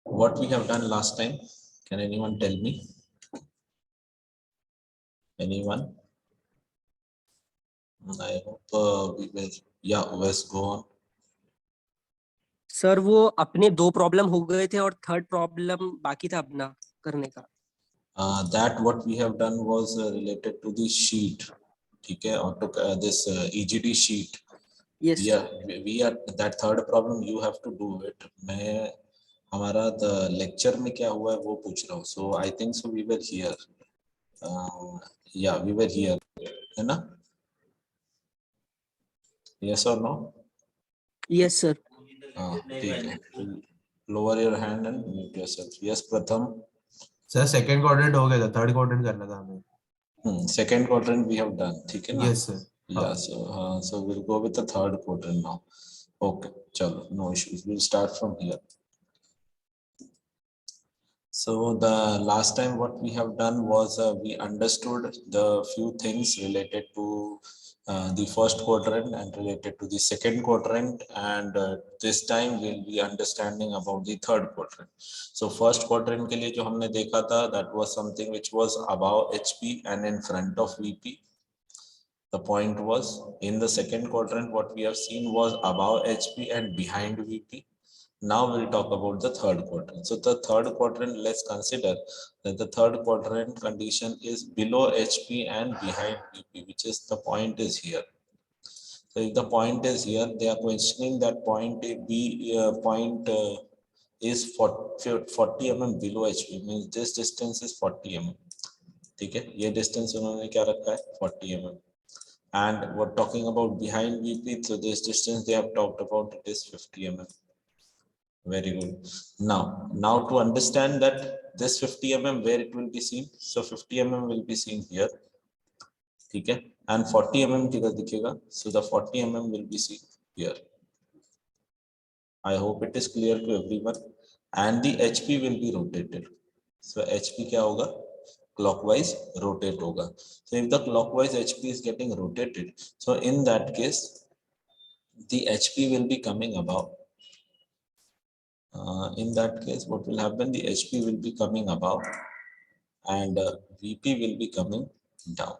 what we have done last time? Can anyone tell me? Anyone? I hope we will. Yeah, let's go on. Sir वो अपने 2 problem हो गए थे और third problem बाकी था अपना करने का. That what we have done was related to the sheet. ठीक है, और to this EGD sheet. Yes. We are that third problem you have to do it. मैं हमारा the lecture में क्या हुआ है वो पूछ रहा हूँ. So I think so we were here. Yeah, we were here. है ना? Yes or no? Yes sir. ठीक है. Lower your hand and mute yourself. Yes, Pratham. Sir second quadrant हो गया था, थर्ड क्वाड्रेंट करना था हमें. Second quadrant we have done. ठीक है ना? Yes sir. Yeah, so we'll go with the third quadrant now. Okay, chalo, no issues. We'll start from here. So the last time what we have done was we understood the few things related to the first quadrant and related to the second quadrant, and this time we'll be understanding about the third quadrant. So first quadrant के लिए जो हमने देखा था, that was something which was above HP and in front of VP. The point was in the second quadrant what we have seen was above HP and behind VP. Now we'll talk about the third quadrant. So the third quadrant, let's consider that the third quadrant condition is below HP and behind VP, which is the point is here. So if the point is here, they are questioning that point is 40 mm below HP, means this distance is 40 mm. ठीक है, ये distance उन्होंने क्या रखा है 40 mm. And we're talking about behind VP, so this distance they have talked about it is 50 mm. Very good. Now to understand that this 50 mm where it will be seen, so 50 mm will be seen here. ठीक है, and 40 mm किधर दिखेगा, so the 40 mm will be seen here. I hope it is clear to everyone. And the HP will be rotated. So HP क्या होगा, clockwise rotate होगा. So if the clockwise HP is getting rotated, so in that case the HP will be coming above. In that case what will happen, the HP will be coming above and VP will be coming down.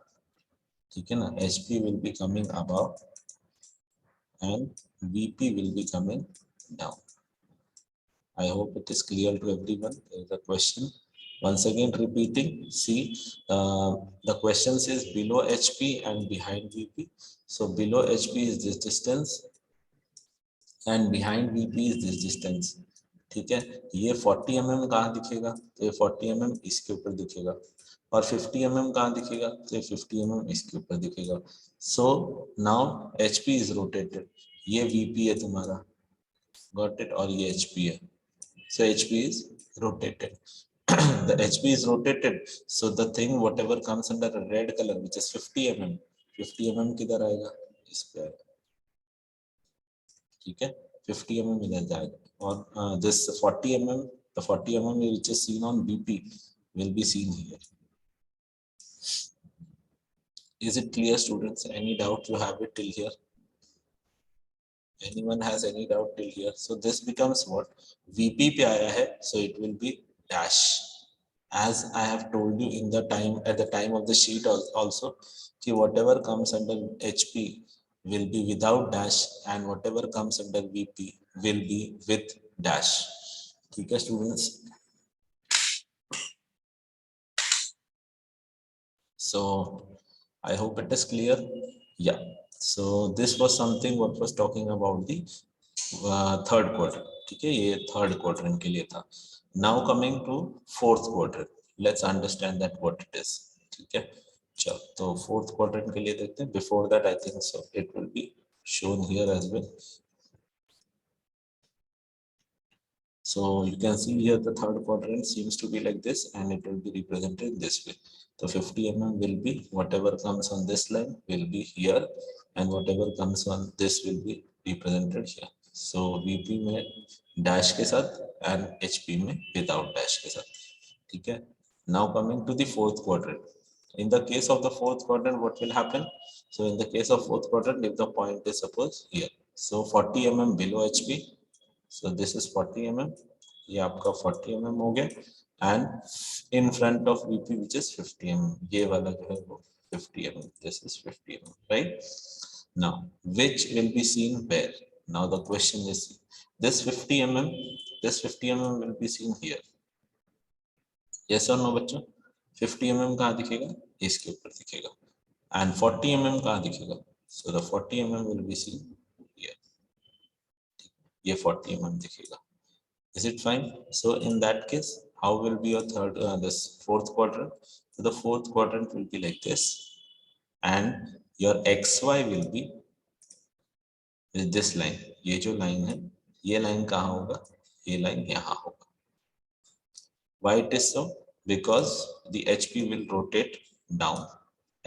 ठीक है ना, HP will be coming above and VP will be coming down. I hope it is clear to everyone. There is a question. Once again repeating, see, the question says below HP and behind VP. So below HP is this distance and behind VP is this distance. ठीक है, ये 40 mm कहाँ दिखेगा, तो ये 40 mm इसके ऊपर दिखेगा, और 50 mm कहाँ दिखेगा, तो ये 50 mm इसके ऊपर दिखेगा. So now HP is rotated. ये VP है तुम्हारा, got it, और ये HP है. So HP is rotated. The HP is rotated. So the thing whatever comes under a red color, which is 50 mm, 50 mm किधर आएगा, इस पे आएगा. ठीक है, 50 mm इधर जाएगा, और this 40 mm, the 40 mm which is seen on BP will be seen here. Is it clear, students? Any doubt you have it till here? Anyone has any doubt till here? So this becomes what? VP पे आया है, so it will be dash. As I have told you in the time, at the time of the sheet also, कि whatever comes under HP will be without dash and whatever comes under VP will be with dash. ठीक है students? So I hope it is clear. Yeah. So this was something what was talking about the third quadrant. ठीक है, ये third quadrant के लिए था. Now coming to fourth quadrant. Let's understand that what it is. ठीक है, चलो तो fourth quadrant के लिए देखते हैं. Before that I think so it will be shown here as well. So you can see here the third quadrant seems to be like this and it will be represented this way. So 50 mm will be whatever comes on this line will be here and whatever comes on this will be represented here. So VP में dash के साथ and HP में without dash के साथ. ठीक है. Now coming to the fourth quadrant. In the case of the fourth quadrant, what will happen? So in the case of fourth quadrant, if the point is suppose here, so 40 mm below HP. So this is 40 mm ये आपका 40 mm हो गया, and in front of VP which is 50 mm, ये वाला जो है वो 50 mm, this is 50 mm, right? Now which will be seen where? Now the question is, this 50 mm, this 50 mm will be seen here, yes or no बच्चों? 50 mm कहाँ दिखेगा? इसके ऊपर दिखेगा, and 40 mm कहाँ दिखेगा? So the 40 mm will be seen here, ये 40 mm दिखेगा. Is it fine? So in that case, how will be your third, this fourth quadrant? So the fourth quadrant will be like this, and your XY will be with this line. ये जो line है, ये line कहाँ होगा? ये line यहाँ होगा. Why it is so? Because the HP will rotate down.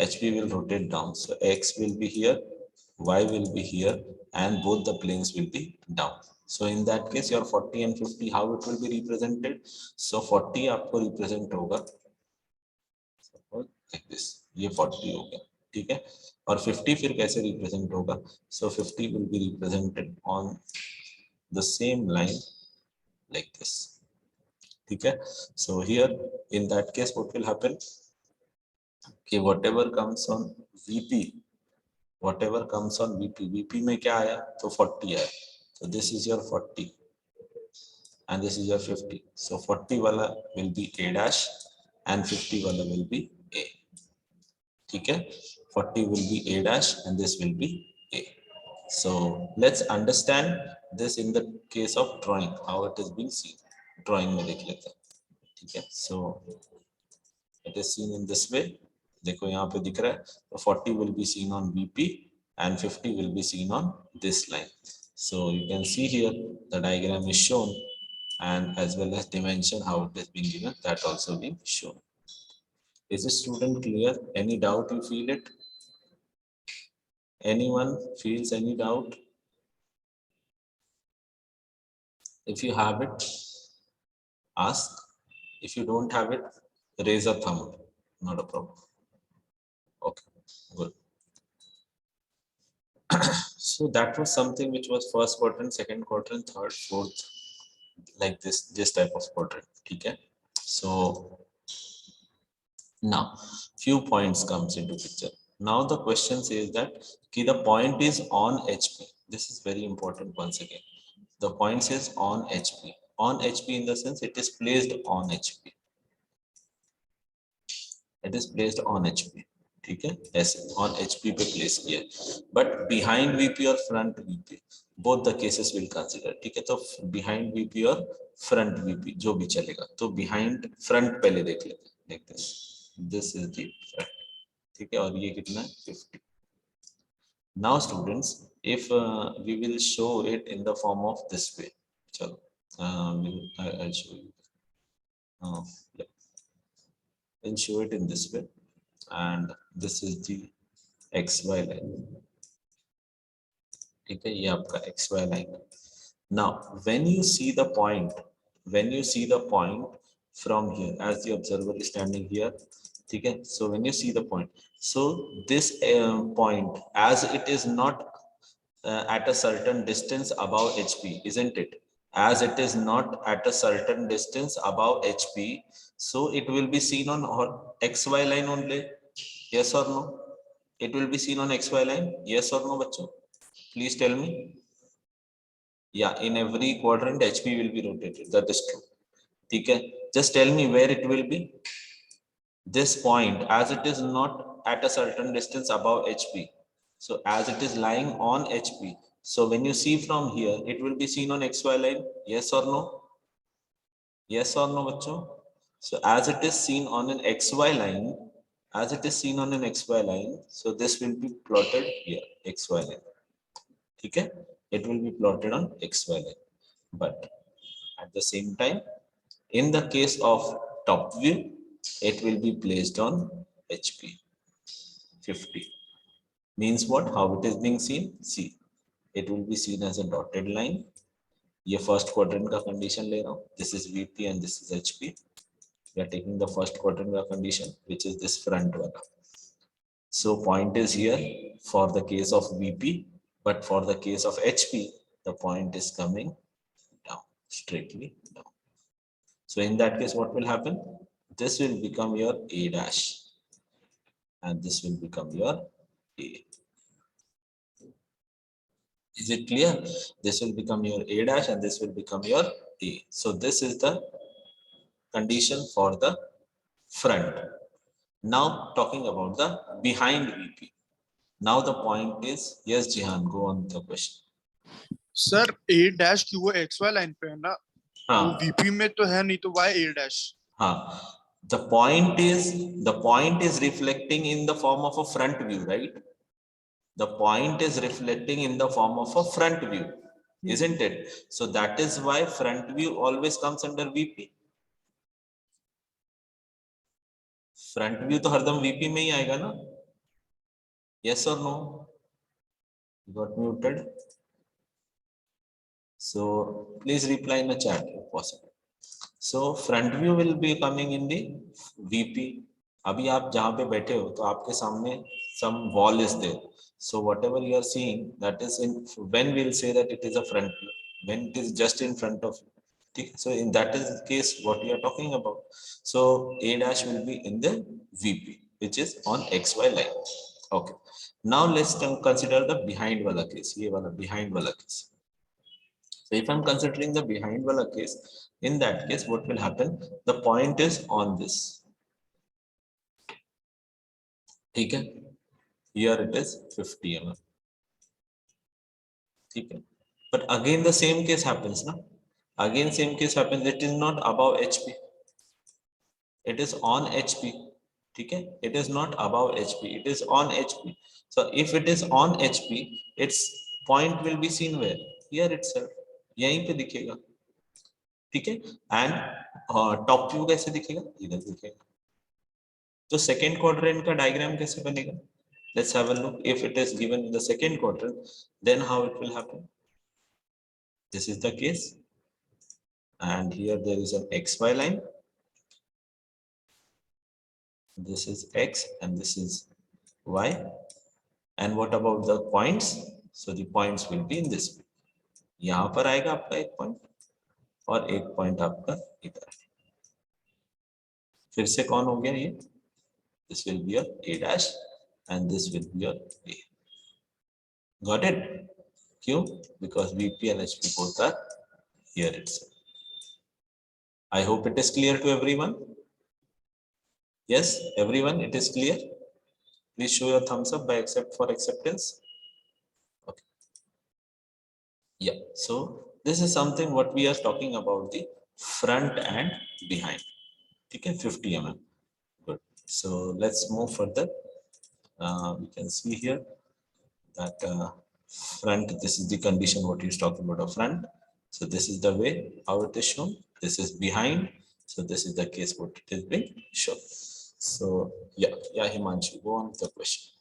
HP will rotate down. So X will be here, Y will be here, and both the planes will be down. So in that case, your 40 and 50, how it will be represented? So 40 आपको represent होगा like this. ये 40 हो गया, ठीक है? और 50 फिर कैसे represent होगा? So 50 will be represented on the same line like this. ठीक है? So here in that case, what will happen? कि whatever comes on VP, whatever comes on VP में क्या आया? तो 40 आया. So this is your 40 and this is your 50. So 40 वाला will be A dash and 50 वाला will be A. ठीक है? 40 will be A dash and this will be A. So let's understand this in the case of drawing, how it is being seen. Drawing में देख लेते हैं. ठीक है? So it is seen in this way. देखो यहाँ पे दिख रहा है, तो 40 will be seen on VP and 50 will be seen on this line. So you can see here the diagram is shown, and as well as dimension how it is being given, that also being shown. Is the student clear? Any doubt you feel it? Anyone feels any doubt? If you have it, ask. If you don't have it, raise a thumb. Not a problem. Okay, good. So that was something which was first quadrant, second quadrant, third, fourth, like this type of quadrant. Okay. So now few points comes into picture. Now the question says that the point is on HP. This is very important once again. The point says on HP. On HP in the sense it is placed on HP. It is placed on HP. ठीक है, ऐसे on HP पे place किया, but behind VP और front VP, both the cases will consider. ठीक है, तो behind VP और front VP जो भी चलेगा, तो behind front पहले देख लेते हैं, like this. This is the front. ठीक है, और ये कितना है 50. Now students, if we will show it in the form of this way, चलो, I'll show you. Yeah. We'll show it in this way, and this is the XY line. ठीक है, ये आपका XY line. Now, when you see the point from here, as the observer is standing here, ठीक है, so when you see the point, so this point, as it is not at a certain distance above HP, isn't it? As it is not at a certain distance above HP, so it will be seen on XY line only. Yes or no? It will be seen on XY line. Yes or no, bachcho? Please tell me. Yeah, in every quadrant HP will be rotated. That is true. Okay. Just tell me where it will be. This point, as it is not at a certain distance above HP. So as it is lying on HP. So when you see from here, it will be seen on XY line. Yes or no? Yes or no, bachcho? So as it is seen on an XY line, so this will be plotted here, XY line. Okay? It will be plotted on XY line. But at the same time, in the case of top view, it will be placed on HP 50. Means what? How it is being seen? See, it will be seen as a dotted line. ये first quadrant का condition ले रहा हूँ. This is VP and this is HP. We are taking the first quadrant का condition, which is this front वाला. So point is here for the case of VP, but for the case of HP, the point is coming down, straightly down. So in that case, what will happen? This will become your A dash, and this will become your A. Is it clear? This will become your A dash and this will become your A. So this is the condition for the front. Now talking about the behind VP. Now the point is, yes, Jihan, go on the question. Sir A dash क्यों वो x Y line पे है ना, वो हाँ VP में तो है नहीं, तो वाई ए डैश. हाँ, the point is reflecting in the form of a front view, right? The point is reflecting in the form of a front view, isn't it? So that is why front view always comes under VP. Front view तो हरदम VP में ही आएगा ना? Yes और no? Got muted? So please reply in the chat if possible. So front view will be coming in the VP. अभी आप जहाँ पे बैठे हो तो आपके सामने some wall is there. So whatever you are seeing, that is in, when we'll say that it is a front view, when it is just in front of you. So in that is the case what we are talking about. So A dash will be in the VP, which is on XY line. Okay. Now let's consider the behind wala case. ये वाला behind wala case. So if I'm considering the behind wala case, in that case, what will happen? The point is on this. Okay. Here it is 50 mm. Okay. But again the same case happens, na? Again same case happens. It is not above HP. It is on HP. Okay. It is not above HP. It is on HP. So if it is on HP, its point will be seen where? Here itself. यहीं पे दिखेगा. ठीक है. And top view कैसे दिखेगा? इधर दिखेगा. तो second quadrant का diagram कैसे बनेगा? Let's have a look. If it is given in the second quadrant, then how it will happen? This is the case, and here there is an XY line. This is X and this is Y. And what about the points? So the points will be in this way. यहाँ पर आएगा आपका एक point और एक point आपका इधर. फिर से कौन हो गया ये? This will be your A dash and this will be your A. Got it? Q, because VP and HP both are here itself. I hope it is clear to everyone. Yes, everyone, it is clear. Please show your thumbs up by for acceptance. Okay. Yeah, so this is something what we are talking about, the front and behind. Okay, 50 mm. Good. So let's move further. We can see here that front, this is the condition what he's talking about, a front. So this is the way how it is shown. This is behind. So this is the case what it is being shown. So yeah, Himanshu, go on with the question.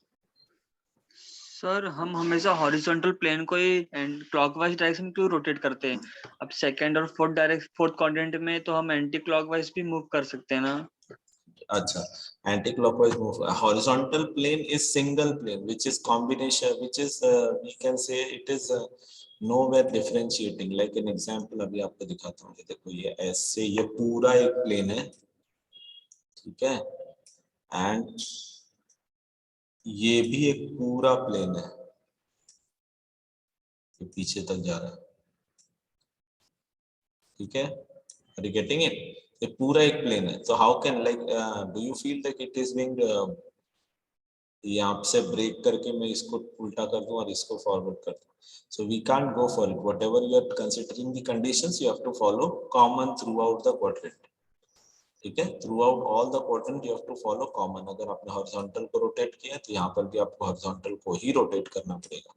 Sir हम हमेशा horizontal plane को ही clockwise direction क्यों rotate करते हैं? अब second और fourth quadrant में तो हम एंटी क्लॉकवाइज भी मूव कर सकते हैं ना? अच्छा, anti-clockwise move. A horizontal plane is single plane, which is combination, which is we can say it is nowhere differentiating. Like an example, अभी आपको दिखाता हूँ. देखो ये ऐसे ये पूरा एक plane है, ठीक है? And ये भी एक पूरा plane है, ये पीछे तक जा रहा है, ठीक है? Are you getting it? ये पूरा एक plane है. So how can, like do you feel like it is being यहाँ से ब्रेक करके मैं इसको उल्टा कर दूं और इसको फॉरवर्ड कर दूं? So we can't go for it. Whatever you are considering the conditions, you have to follow common throughout the quadrant. ठीक है? Throughout all the quadrant you have to follow common. अगर आपने horizontal को rotate किया तो यहाँ पर भी आपको horizontal को ही rotate करना पड़ेगा.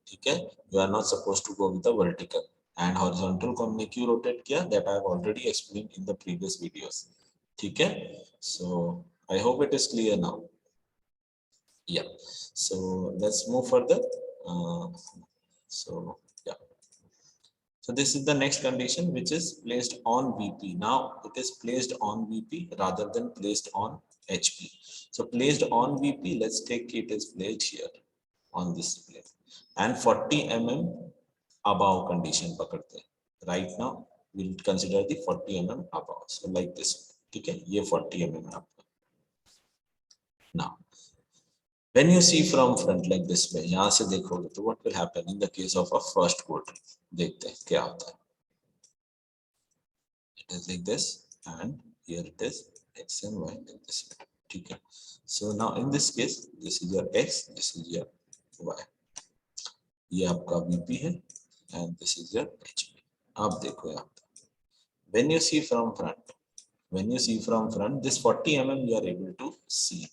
ठीक है? You are not supposed to go with the vertical. And horizontal को हमने क्यों rotate किया? That I have already explained in the previous videos. ठीक है? So I hope it is clear now. Yeah, so let's move further. So this is the next condition which is placed on VP. Now it is placed on VP rather than placed on HP. So placed on VP, let's take it is placed here on this plane and 40 mm above condition pakadte. Right now we'll consider the 40 mm above. So like this, ठीक है, ये 40 mm है आपका. Now when you see from front like this way, यहाँ से देखोगे तो what will happen in the case of a first quadrant? देखते हैं क्या होता है. It is like this and here it is x and y like this. ठीक है. So now in this case, this is your x, this is your y. ये आपका VP है and this is your HP. आप देखो यहाँ when you see from front, this 40 mm you are able to see,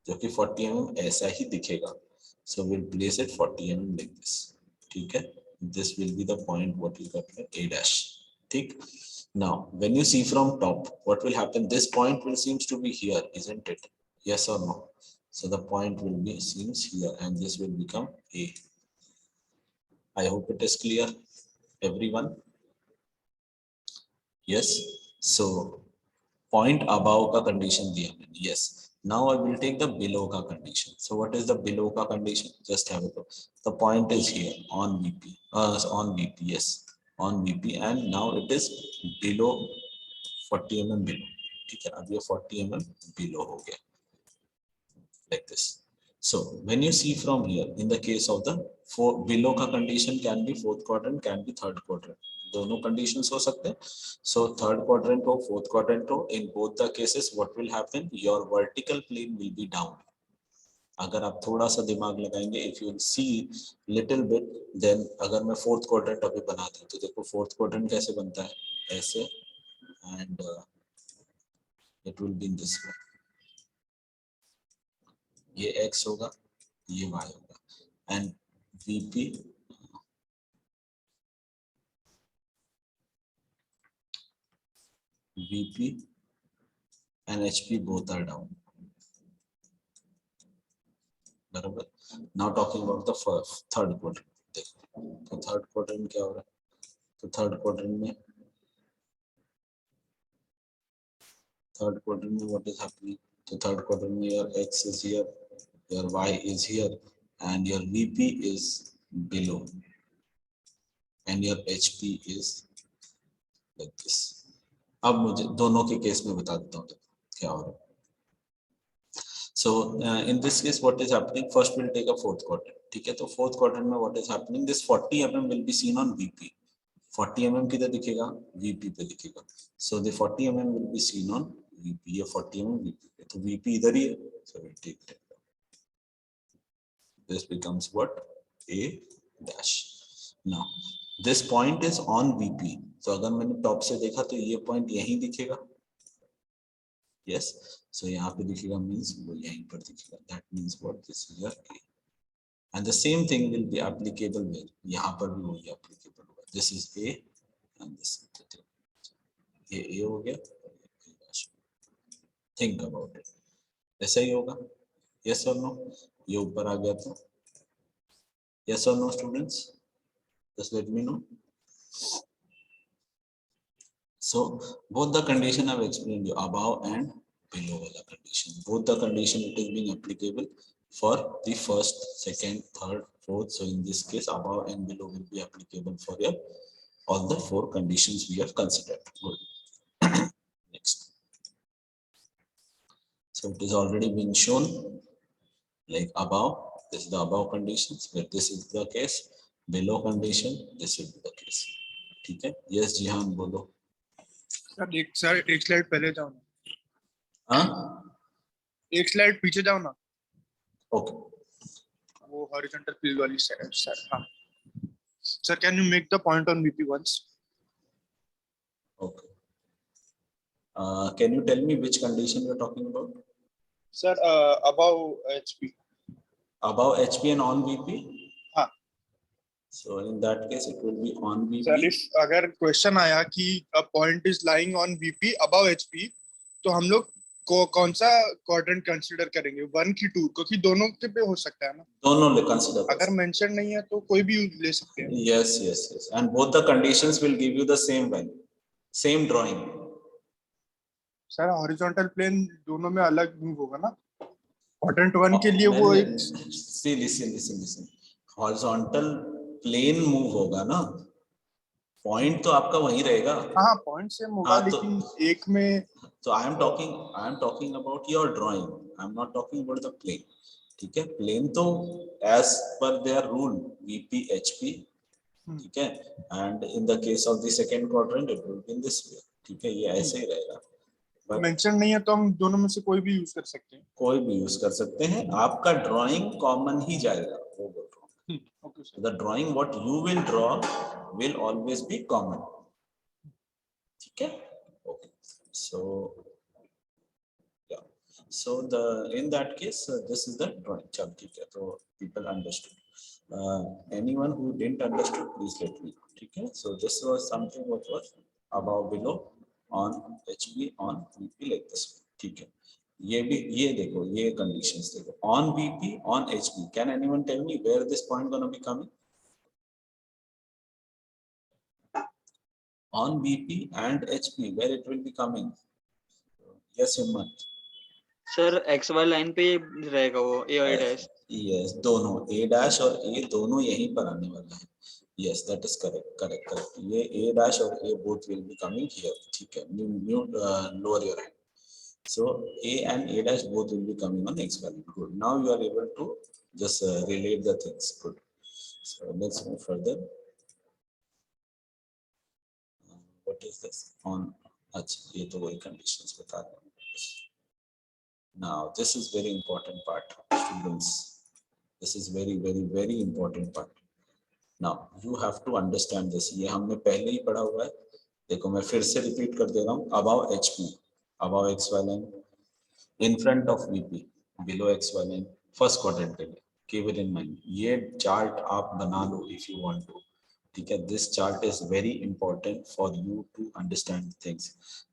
जो कि 40 mm ऐसा ही दिखेगा. So we'll place it 40 mm like this. ठीक है. This will be the point what you got A dash. ठीक. Now when you see from top, what will happen? This point will seems to be here, isn't it? Yes or no? So the point will be seems here and this will become A. I hope it is clear, everyone. Yes. So point above का condition दिया मैंने. Yes. Now I will take the below का condition. So what is the below का condition? Just have a look. The point is here on VP. On VP. Yes. On VP and now it is below 40 mm below. ठीक है. अब ये 40 mm below हो गया. Like this. So when you see from here, in the case of the below का condition can be fourth quadrant, can be third quadrant. दोनों conditions हो सकते हैं. So third quadrant हो, fourth quadrant हो, in both the cases, what will happen? Your vertical plane will be down. अगर आप थोड़ा सा दिमाग लगाएंगे, if you see little bit, then अगर मैं fourth quadrant अभी बनाता हूँ, तो देखो fourth quadrant कैसे बनता है? ऐसे, and it will be in this way. ये x होगा, ये y होगा, and VP and HP both are down. बराबर. Now talking about the third quadrant. देखो, तो third quadrant क्या हो रहा है? तो third quadrant में what is happening? तो third quadrant में your x is here, your y is here, and your VP is below, and your HP is like this. अब मुझे दोनों के केस में बता देता हूँ क्या हो रहा है. So in this case, what is happening? First, we'll take a fourth quadrant. ठीक है. तो fourth quadrant में what is happening? This 40 mm will be seen on VP. 40 mm किधर दिखेगा? VP पे दिखेगा. So the 40 mm will be seen on VP. ये 40 mm VP पे. तो VP इधर ही है. So we'll take it. This becomes what? A dash. Now this point is on VP. So अगर मैंने top से देखा तो ये point यहीं दिखेगा. Yes. So यहाँ पे दिखेगा means वो यहीं पर दिखेगा. That means what? This is your A. And the same thing will be applicable where? यहाँ पर भी वही applicable होगा. This is A and this is the thing. ये A हो गया. Think about it. ऐसा ही होगा. Yes or no? ये ऊपर आ गया तो. Yes or no, students? Just let me know. So both the condition I've explained you, above and below wala condition. Both the condition it is being applicable for the first, second, third, fourth. So in this case, above and below will be applicable for your all the four conditions we have considered. Good. Next. So it is already been shown like above. This is the above conditions where this is the case. Below condition, this will be the case. ठीक है. Yes, जिहान बोलो. Sir एक slide पहले जाओ ना. हाँ. एक slide पीछे जाओ ना. Okay. वो हॉरिजॉन्टल प्लेन वाली साइड. सर हाँ. Sir, can you make the point on VP once? Okay. Can you tell me which condition you're talking about? Sir, above HP. Above HP and on VP? हाँ. So in that case, it will be on VP. Sir, if अगर question आया कि a point is lying on VP above HP, तो हम लोग को कौन सा quadrant consider करेंगे? 1 की 2, क्योंकि दोनों के पे हो सकता है ना. दोनों ले consider. अगर mention नहीं है तो कोई भी ले सकते हैं. Yes, yes, yes. And both the conditions will give you the same value, same drawing. Sir, horizontal plane दोनों में अलग move होगा ना. Quadrant 1 के लिए वो एक. See, listen. Horizontal plane move होगा ना. पॉइंट तो आपका वही रहेगा। हाँ पॉइंट सेम होगा, हाँ, तो लेकिन एक में So I am talking about your drawing. I am not talking about the plane. ठीक है, प्लेन तो as per their rule VP HP, ठीक है, and in the case of the second quadrant it will be in this way. ठीक है, ये ऐसे ही रहेगा, but मेंशन नहीं है तो हम दोनों में से कोई भी यूज कर सकते हैं। कोई भी यूज कर सकते हैं, आपका ड्राइंग कॉमन ही जाएगा, वो बोल रहा हूँ। Okay sir. The drawing what you will draw will always be common. ठीक है, okay, so yeah, so the in that case this is the drawing. चल ठीक है, तो people understood. Anyone who didn't understood please let me know. ठीक है, so this was something what was above, below, on HB, on VP like this. ठीक है, ये भी, ये देखो, ये conditions देखो, on VP, on HB. Can anyone tell me where this point gonna be coming? On VP and HP, where it will be coming? Yes, Himmat. Sir XY line पे रहेगा वो A और A'। Yes, दोनों A dash और A दोनों यहीं पर आने वाला है। Yes, that is correct. ये A dash और A both will be coming here. ठीक है, lower your hand. So A and A dash both will be coming on X value. Good. Now you are able to just relate the things. Good. So let's move further. What is this? On. अच्छा, ये तो वही conditions बता रहे हैं। Now this is very important part, students. This is very important part. Now you have to understand this. ये हमने पहले ही पढ़ा हुआ है। देखो मैं फिर से रिपीट कर दे रहा हूँ। Above HP, above XY line, in front of VP, below XY line, first quadrant के लिए। Keep it in mind. ये chart आप बना लो if you want to. ठीक है, this chart is very important for you to understand things.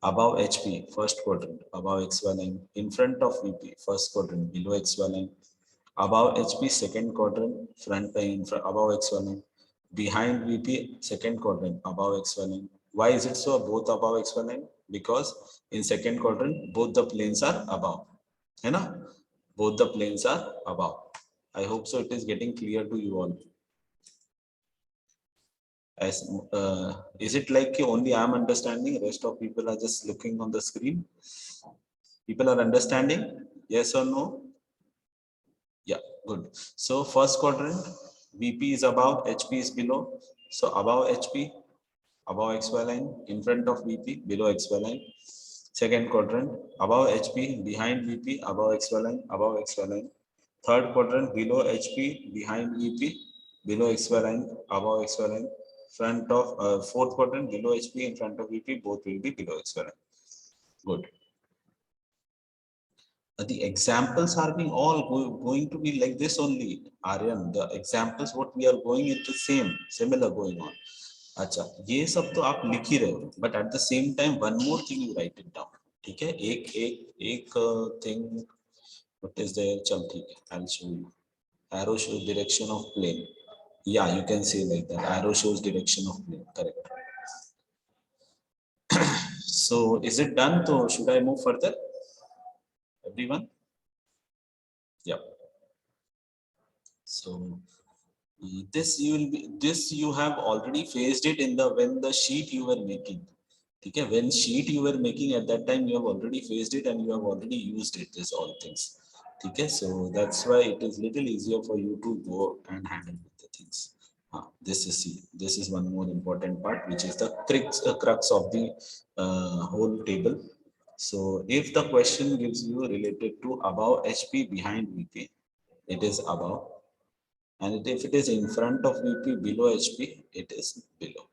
Above HP, first quadrant, above XY line, in front of VP, first quadrant, below XY line, above HP, second quadrant, front line, above XY line, behind VP, second quadrant, above XY line. Why is it so? Both above XY line? Because in second quadrant, both the planes are above. है ना? Both the planes are above. I hope so it is getting clear to you all. As is it like only I am understanding, rest of people are just looking on the screen? People are understanding? Yes or no? Yeah, good. So first quadrant, VP is above, HP is below. So above HP, above XY line, in front of VP, below XY line. Second quadrant, above HP, behind VP, above XY line, above XY line. Third quadrant, below HP, behind VP, below XY line, above XY line. Front of fourth quadrant, below HP, in front of VP, both will be below XY line. Good. The examples are being all going to be like this only, Aryan. The examples what we are going into similar going on. अच्छा, ये सब तो आप लिख ही रहे हो, but at the same time one more thing you write it down. ठीक है, एक thing. What is there? चल ठीक है, I'll show you. Arrow shows direction of plane. Yeah, you can say like that. Arrow shows direction of plane. Correct. So is it done? So should I move further? Everyone? Yeah. So this you have already faced it in the when the sheet you were making. Okay, when sheet you were making at that time you have already faced it and you have already used it, this all things. Okay, so that's why it is little easier for you to go and handle with the things. This is one more important part, which is the crux of the whole table. So if the question gives you related to above HP, behind VP, it is above. And if it is in front of VP, below HP, it is below.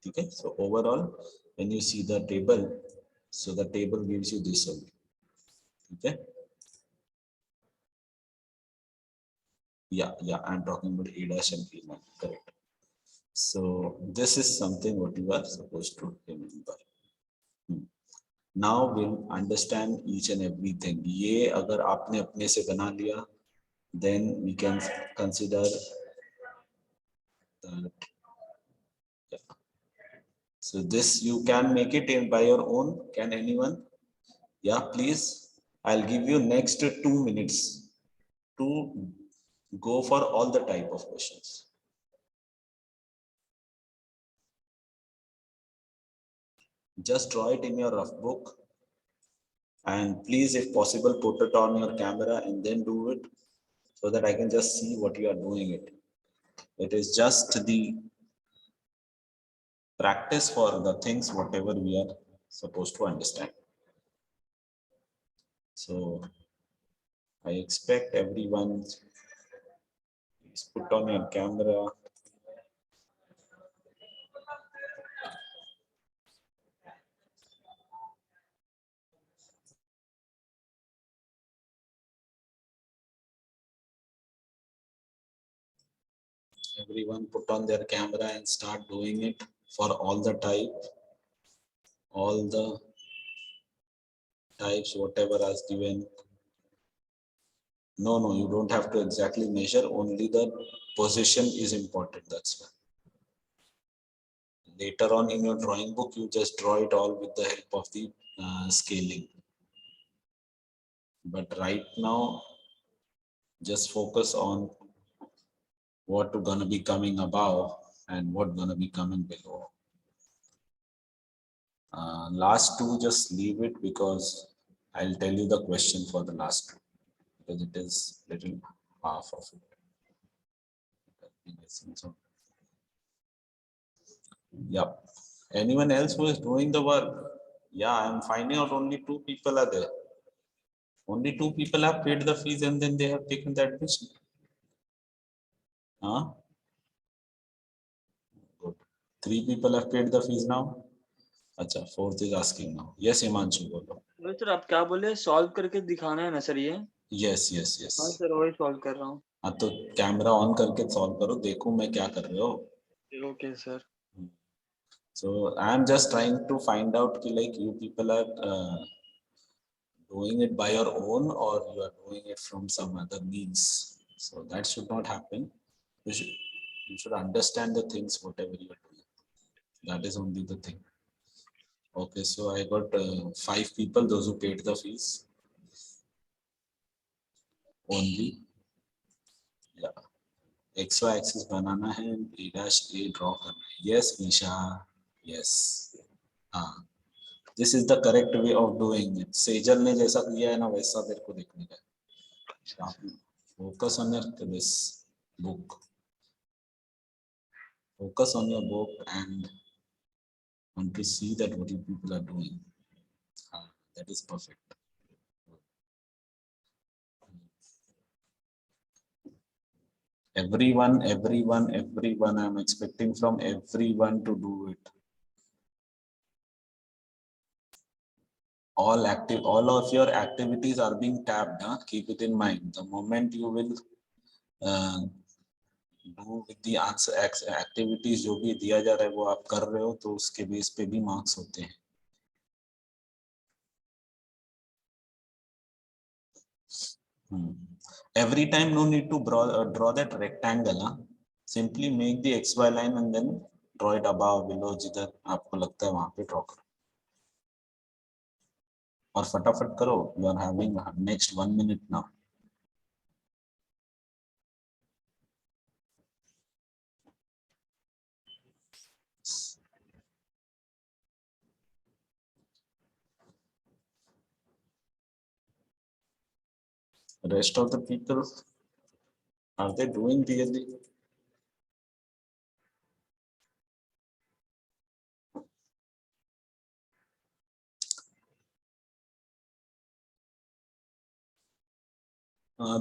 Okay, so overall, when you see the table, so the table gives you this only. Okay. Yeah, I'm talking about A dash and P line, correct. So this is something what you are supposed to remember. Now we'll understand each and everything. ये अगर आपने अपने से बना लिया, then we can consider that. Yeah. So this you can make it in by your own. Can anyone? Yeah, please. I'll give you next 2 minutes to go for all the type of questions. Just draw it in your rough book, and please, if possible, put it on your camera and then do it, so that I can just see what you are doing it. It is just the practice for the things whatever we are supposed to understand. So I expect everyone, please put on your camera. Everyone put on their camera and start doing it for all the types, whatever is given. No, you don't have to exactly measure, only the position is important, that's why. Later on in your drawing book, you just draw it all with the help of the scaling. But right now, just focus on what gonna be coming above and what gonna be coming below. Last two, just leave it, because I'll tell you the question for the last two, because it is little half of it. So, yeah. Anyone else who is doing the work? Yeah, I'm finding out only 2 people are there. Only 2 people have paid the fees and then they have taken the admission. Huh? Good. 3 people have paid the fees now. Acha, 4th is asking now. Yes, Himanshu, bolo. Sir आप क्या बोले, solve करके दिखाना है ना sir ये? Yes. हाँ sir, वही सॉल्व कर रहा हूँ. हाँ, तो कैमरा ऑन करके सॉल्व करो, देखो मैं क्या कर रहे हो. Okay sir. So I am just trying to find out ki, like, you people are doing it by your own or you are doing it from some other means. So that should not happen. You should understand the things whatever you are doing. That is only the thing. Okay, so I got 5 people, those who paid the fees. Only. Yeah. XY axis banana hai, A' draw karna hai. Yes, Nisha. Yes. This is the correct way of doing it. Sejal ने जैसा किया है ना, वैसा तेरे को देखने का. Focus on your this book. Focus on your book and want to see that what you people are doing. That is perfect. Everyone. I'm expecting from everyone to do it. All of your activities are being tabbed. Keep it in mind. The moment you will do with the answer activities जो भी दिया जा रहा है वो आप कर रहे हो, तो उसके बेस पे भी मार्क्स होते हैं. Every time no need to draw that rectangle. Simply make the XY line and then draw it above, below, जिधर आपको लगता है वहां पे draw करो. और फटाफट करो. You are having next 1 minute now. Rest of the people, are they doing really?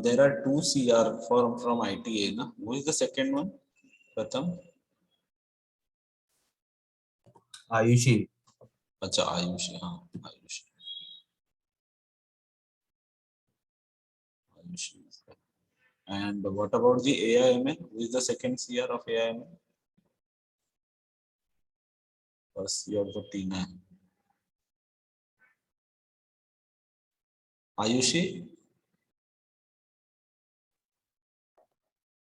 There are 2 CR from ITA. Na? Who is the second one? Pratham? Ayushi. Acha, Ayushi. Ayushi. Ayushi. And what about the AIML? Who is the second CR of AIML? First CR for Tina. Ayushi?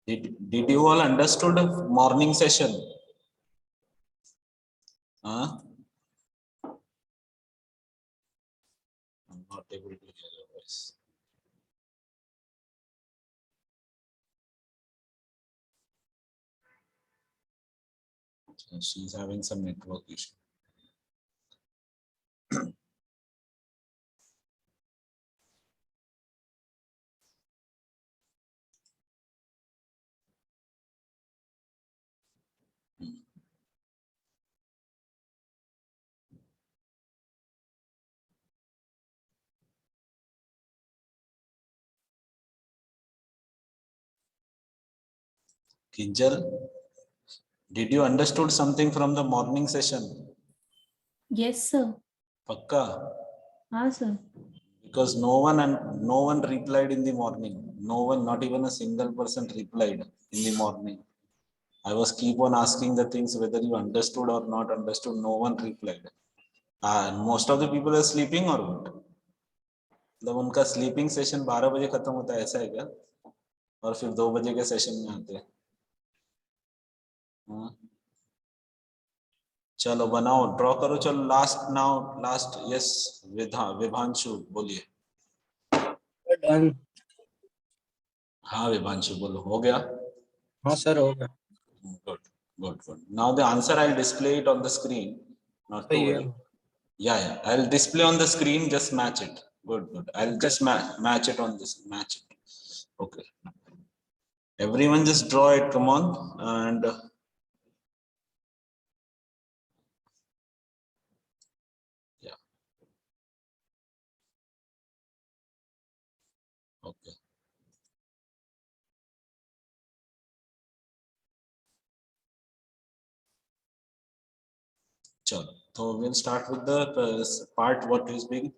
Did you all understood morning session? I'm not able to hear your voice. She's having some network issue. Kinjal, did you understood something from the morning session? Yes, sir. Pakka? Sir. Because no one replied in the morning. No one, not even a single person replied in the morning. I was keep on asking the things whether you understood or not understood. No one replied. And most of the people are sleeping or what? मतलब उनका sleeping session 12 बजे खत्म होता है, ऐसा है क्या? और फिर 2 बजे के सेशन में आते हैं. हाँ. चलो बनाओ, ड्रॉ करो. चलो लास्ट यस विभांशु बोलिए. डन. हाँ विभांशु बोलो, हो गया? हाँ सर, हो गया. Good. Now the answer I'll display it on the screen. Not to worry. Yeah. I'll display on the screen. Just match it. Good. I'll just match it on this. Match it. Okay. Everyone just draw it. Come on. And yeah. Okay. So we'll start with the part what is being.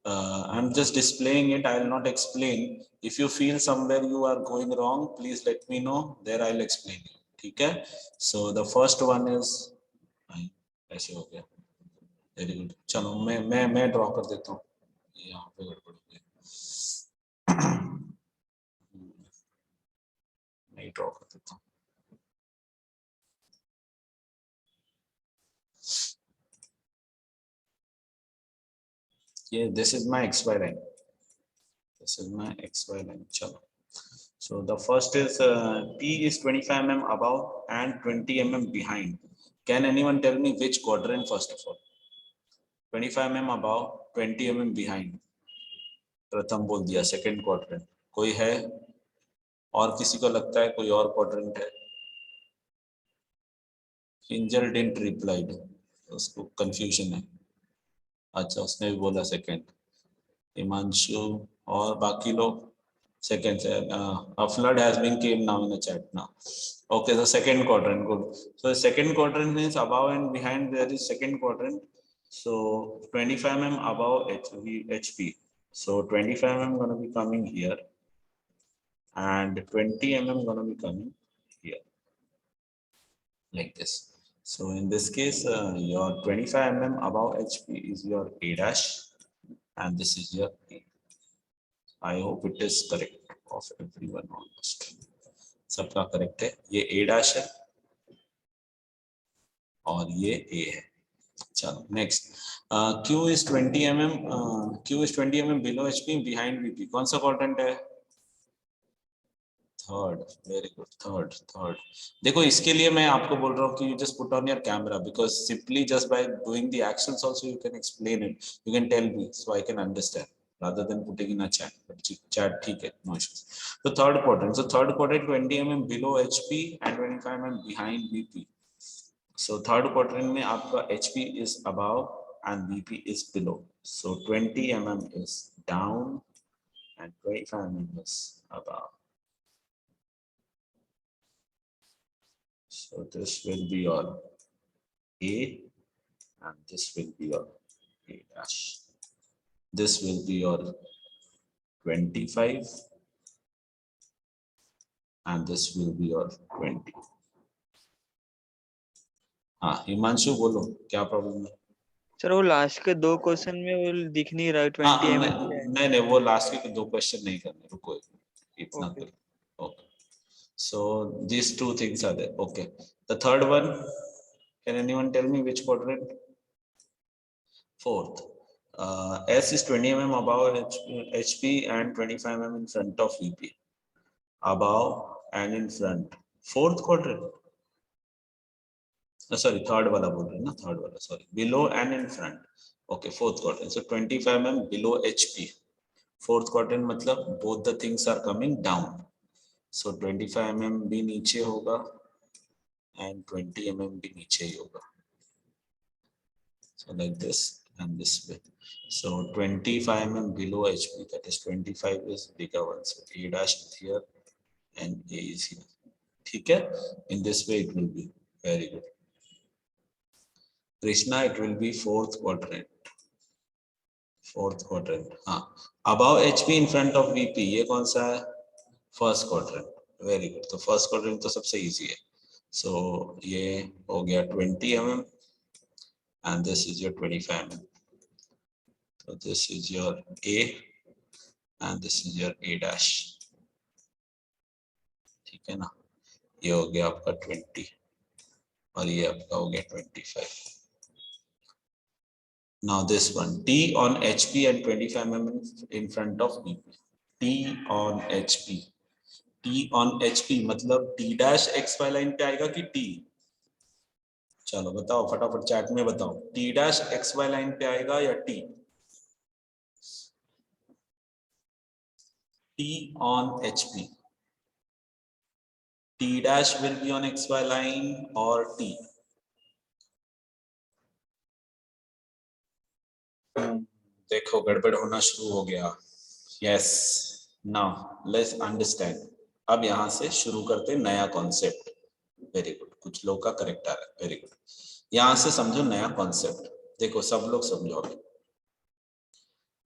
I'm just displaying it. I will not explain. If you feel somewhere you are going wrong, please let me know. There I'll explain you. Okay. So the first one is. ऐसे हो गया. Very good. चलो मैं draw कर देता हूँ. यहाँ पे गड़बड़ हो गया. मैं ड्रॉ कर देता हूँ. This is my XY line. This is my XY line. Chalo. So the first is P is 25 mm above and 20 mm behind. Can anyone tell me which quadrant first of all? 25 mm above, 20 mm behind. प्रथम बोल दिया. Second quadrant. कोई है? और किसी को लगता है कोई और क्वाड्रेंट है? Kinjal didn't replied. उसको कंफ्यूजन है. अच्छा, उसने भी बोला सेकंड. हिमांशु और बाकी लोग second. A flood has been came now in the chat now. Okay, the second quadrant. Good. So the second quadrant is above and behind. There is second quadrant. So 25 mm above HP. So 25 mm going to be coming here, and 20 mm going to be coming here, like this. So in this case, your 25 mm above HP is your A dash, and this is your A. I hope it is correct of everyone almost. सबका correct है. ये A dash है और ये A है. चलो next. Q is 20 mm. Q is 20 mm below HP, behind VP. कौन सा क्वाड्रेंट है? थर्ड. Very good. थर्ड. देखो इसके लिए मैं आपको बोल रहा हूँ कि you just put on your camera, because simply just by doing the actions also you can explain it. You can tell me so I can understand, rather than putting in a chat. But chat ठीक है, no issues. So third quadrant. So third quadrant 20 mm below HP and 25 mm behind VP. So third quadrant में आपका HP is above and VP is below. So 20 mm is down and 25 mm is above. So this will be your A and this will be your A dash. This will be your 25 and this will be your 20. हाँ हिमांशु बोलो क्या problem है? Sir वो last के दो question में वो दिख नहीं रहा है 20 mm. नहीं वो लास्ट के दो क्वेश्चन नहीं करने. रुको इतना कर. Okay. So these two things are there. Okay. The third one, can anyone tell me which quadrant? Fourth. S is 20 mm above HP and 25 mm in front of VP. Above and in front. Fourth quadrant. Sorry, third wala bol rahe na. Third wala, sorry. Below and in front. Okay, fourth quadrant. So 25 mm below HP. Fourth quadrant matlab both the things are coming down. So 25 mm भी नीचे होगा and 20 mm भी नीचे ही होगा. So like this and this way. So 25 mm below HP, that is 25 is bigger one. So A dash is here and A is here. ठीक है, in this way it will be very good. Krishna, it will be fourth quadrant. हाँ, above HP in front of VP, ये कौन सा है? First quadrant. Very good. तो first quadrant तो सबसे इजी है. सो ये हो गया 20 mm and this is your 25 mm. So this is your A and this is your A dash. ठीक है ना, ये हो गया आपका 20 और ये आपका हो गया 25. Now this one, T on HP and 25 mm in front of VP. T on HP. T on HP मतलब T dash XY लाइन पे आएगा कि T? चलो बताओ फटाफट चैट में बताओ, T dash XY लाइन पे आएगा या T? T on HP. T dash will be on XY line or T? देखो गड़बड़ होना शुरू हो गया. Yes, now let's understand. अब यहां से शुरू करते नया कॉन्सेप्ट. वेरी गुड, कुछ लोग का करेक्ट आ रहा है. वेरी गुड, यहां से समझो नया कॉन्सेप्ट. देखो सब लोग समझोगे.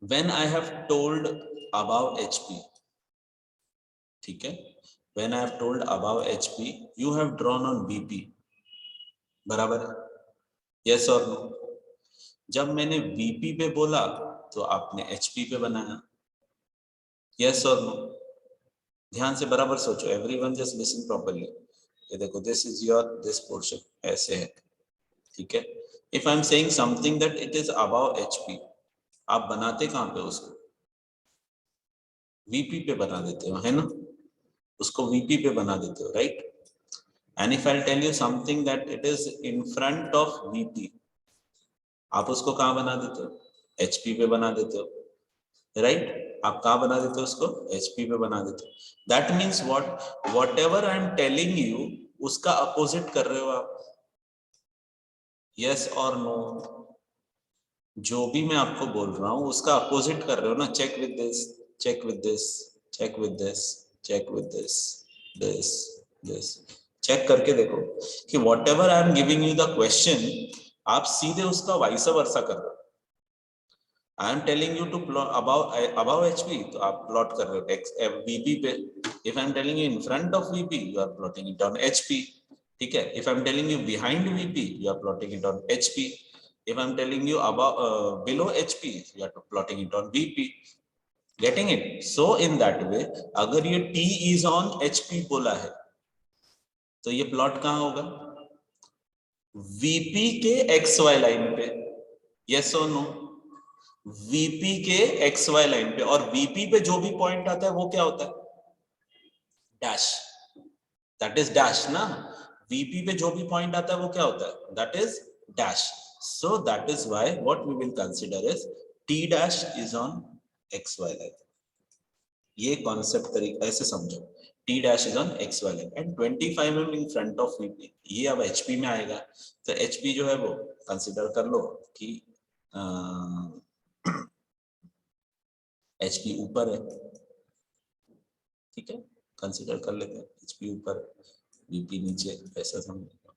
When I have told about HP, ठीक है, when I have told about HP, you have drawn on VP. बराबर है? यस और नो? जब मैंने VP पे बोला तो आपने HP पे बनाया. यस और नो? ध्यान से बराबर सोचो. Everyone just listen properly. ये देखो, this is your this portion ऐसे है. ठीक है, if I am saying something that it is above HP, आप बनाते कहां पे उसको? VP पे बना देते हो, है ना? उसको VP पे बना देते हो, right? And if I tell you something that it is in front of VP, आप उसको कहां बना देते हो? HP पे बना देते हो, राइट? आप कहां बना देते हो उसको? HP पे बना देते हो. That means what ever I am telling you, उसका अपोजिट कर रहे हो आप. यस और नो? जो भी मैं आपको बोल रहा हूं उसका अपोजिट कर रहे हो ना. Check with this, check with this, check with this, check with this, this, this. चेक करके देखो कि whatever I am giving you the question, आप सीधे उसका वाइस वर्सा कर रहे हो. I am telling you to plot above HP, तो आप प्लॉट कर रहे हो VP पे. If I am telling you in front of VP, you are plotting it on HP. ठीक है, if I am telling you behind VP, you are plotting it on HP. If I am telling you above below HP, you are plotting it on VP. Getting it? So in that way, अगर ये T is on HP बोला है तो ये plot कहां होगा? VP के XY line पे. यस और नो? VP के XY लाइन पे. और VP पे जो भी पॉइंट आता है वो क्या होता है? डैश. दैट इज डैश ना. VP पे जो भी पॉइंट आता है वो क्या होता है? That is dash. So that is why what we will consider is T dash is on XY line. ये कॉन्सेप्ट तरीका ऐसे समझो. T dash is on XY line and 25 mm in front of VP. ये अब HP में आएगा. तो HP जो है वो कंसीडर कर लो कि HP ऊपर है. ठीक है, कंसीडर कर लेते हैं. HP ऊपर है, VP नीचे, ऐसा समझो.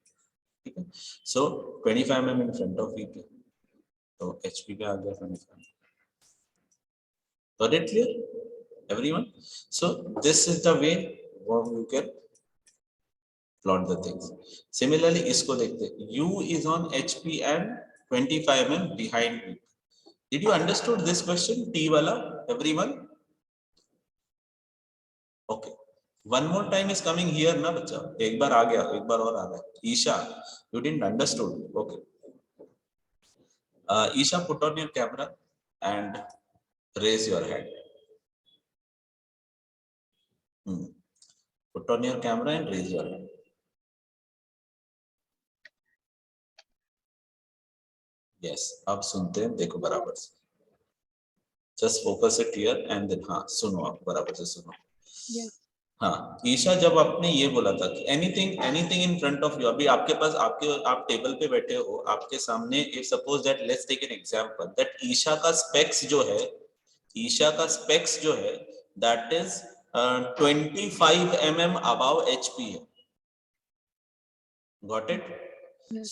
ठीक है, सो 25 mm in front of VP, तो HP पे आ गया 25. Got it clear, everyone? So this is the way what you can plot the things. Similarly, इसको देखते हैं. U is on HP and 25 mm behind VP. Did you understood this question? T वाला, everyone? Okay. One more time is coming here ना बच्चा. एक बार आ गया, एक बार और आ गया. Isha, you didn't understood. Okay. Isha, put on your camera and raise your hand. Put on your camera and raise your hand. Yes. अब सुनते हैं, देखो बराबर से. Just focus it here and then हाँ सुनो, आप बराबर से सुनो. Yes. हाँ ईशा, जब आपने ये बोला था कि anything in front of you, अभी आपके पास आप टेबल पे बैठे हो, आपके सामने if suppose that let's take an example that Isha का स्पेक्स जो है that is 25 mm above HP है. Got it? Yes.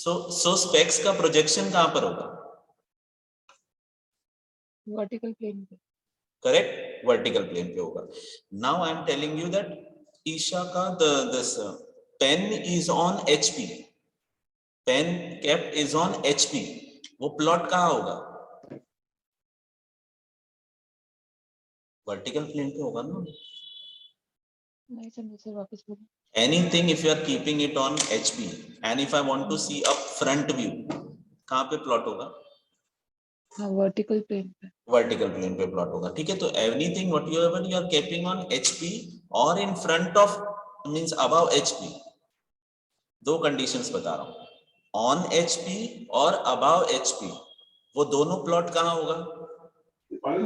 So specs का प्रोजेक्शन कहां पर होगा? Vertical plane पे. करेक्ट, वर्टिकल प्लेन पे होगा. Now I am telling you that Isha का this pen is on HP, pen cap is on HP. वो प्लॉट कहां होगा? वर्टिकल प्लेन पे होगा ना. नहीं समझे सर, वापस बोलो. Anything if you are keeping it on HP and if I want to see a front view, कहां पे प्लॉट होगा? हाँ vertical plane पे. वर्टिकल प्लेन पे प्लॉट होगा. ठीक है, तो everything what you are keeping on HP और in front of means above HP. दो कंडीशंस बता रहा हूं, ऑन HP और अबव HP. वो दोनों प्लॉट कहां होगा?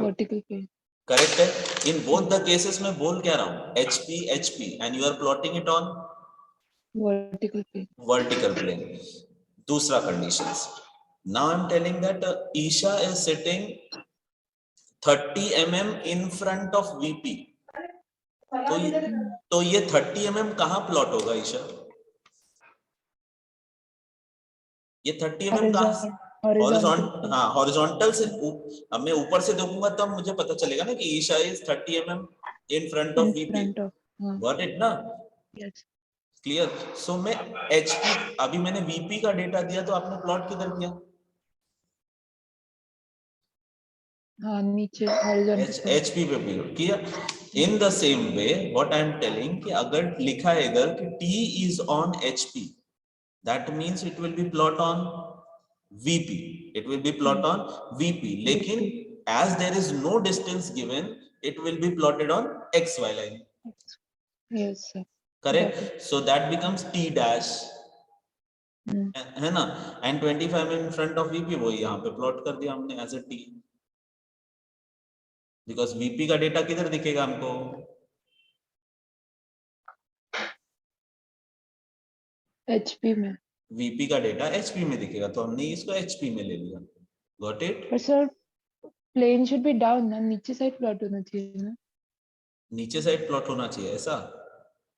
Vertical plane. करेक्ट है. इन बोथ द केसेस में बोल क्या रहा हूं? HP and you are plotting it on Vertical plane. vertical plane. दूसरा conditions. Now I'm telling that Isha is sitting 30 mm in front of VP. तो ये 30 mm कहाँ प्लॉट होगा ईशा? ये 30 mm कहाँ? हॉरिजॉन्टल. हाँ, हॉरिजॉन्टल से अब मैं ऊपर से देखूंगा तब मुझे पता चलेगा ना कि Isha is 30 mm in front of VP. Got it ना? Yes. क्लियर. सो मैं HP, अभी मैंने VP का डेटा दिया तो आपने प्लॉट किधर किया? हाँ नीचे horizontal. HP पे भी किया. In the same way what I am telling कि अगर लिखा है इधर कि T is on HP, that means it will be plot on VP. It will be plot on VP. लेकिन as there is no distance given, it will be plotted on XY line. Yes sir. Correct. So that becomes T dash. है ना. And 25 in front of VP, वो यहाँ पे plot कर दिया हमने as a T. Because VP का data किधर दिखेगा हमको? HP में. VP का डेटा HP में दिखेगा, तो हमने इसको HP में ले लिया. Got it? पर sir plane should be down ना, नीचे साइड प्लॉट होना चाहिए ना. नीचे साइड प्लॉट होना चाहिए ऐसा?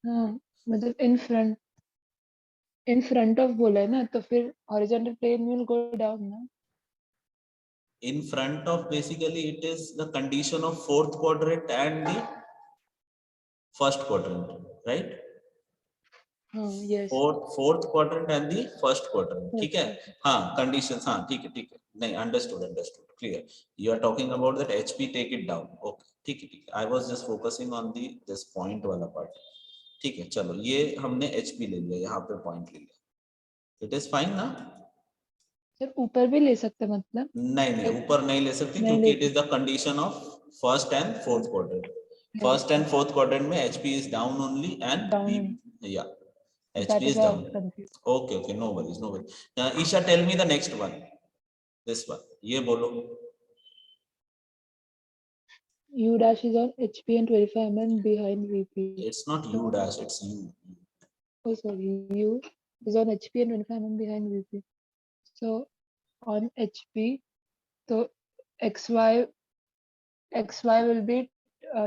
हाँ मतलब in front of बोला है ना, तो फिर horizontal plane will go down ना. In front of, basically it is the condition of fourth quadrant and the first quadrant, right? Yes. Fourth quadrant and the first quadrant. ठीक है. हाँ, conditions. हाँ, ठीक है. नहीं, understood, clear. You are talking about that HP, take it down. Okay, ठीक है. I was just focusing on this point वाला part. ठीक है, चलो ये हमने HP ले लिया, यहाँ पे point ले लिया. It is fine ना? सर ऊपर भी ले सकते मतलब? नहीं, ऊपर नहीं ले सकते क्योंकि it is the condition of first and fourth quadrant. First and fourth quadrant में HP is down only and yeah, HP is down. Okay, no worries. Isha, tell me the next one. This one. ये बोलो. U dash is on HP and 25 mm behind VP. It's not U dash, it's U. Oh sorry, U is on HP and 25 mm behind VP. So on HP, so XY will be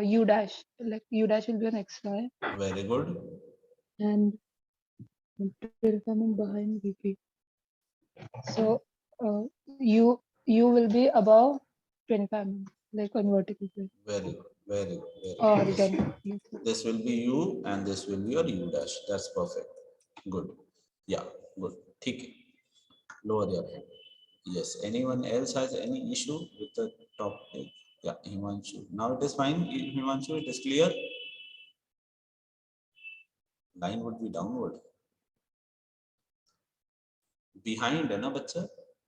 U dash. Like U dash will be on XY. Very good. And 25 mm behind VP. So U will be above 25 mm, like on vertical plane. Very good. Horizontal. This will be U and this will be your U dash. That's perfect. Good. Yeah, good. ठीक है. Lower your head. Yes. Anyone else has any issue with the topic? Yeah, Himanshu. Now it is fine. Himanshu, it is clear. Line would be downward. Behind है ना बच्चा,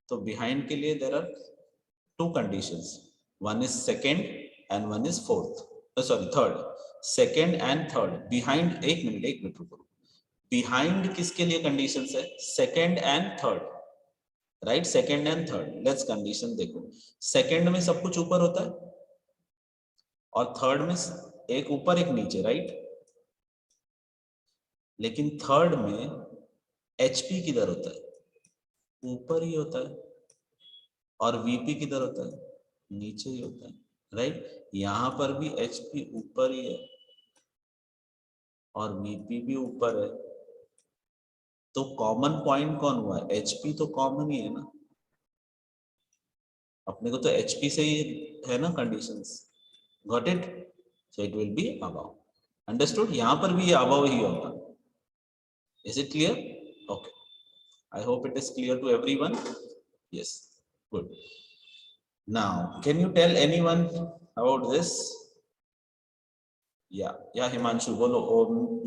तो behind के लिए there are two conditions. One is second and one is fourth. Third. Second and third. Behind, एक minute रुको. Behind किसके लिए conditions है? Second and third. Right? Second and third. Let's condition देखो. Second में सब कुछ ऊपर होता है और third में एक ऊपर एक नीचे, right? लेकिन third में HP किधर होता है? ऊपर ही होता है. और VP किधर होता है? नीचे ही होता है, राइट? यहाँ पर भी HP ऊपर ही है और VP भी ऊपर है. तो कॉमन पॉइंट कौन हुआ? HP तो कॉमन ही है ना, अपने को तो HP से ही है ना conditions. Got it? So it will be above. Understood? यहाँ पर भी ये अबव ही होगा. Is it clear? Okay, I hope it is clear to everyone. Yes, good. Now, can you tell anyone about this? Yeah, Himanshu बोलो.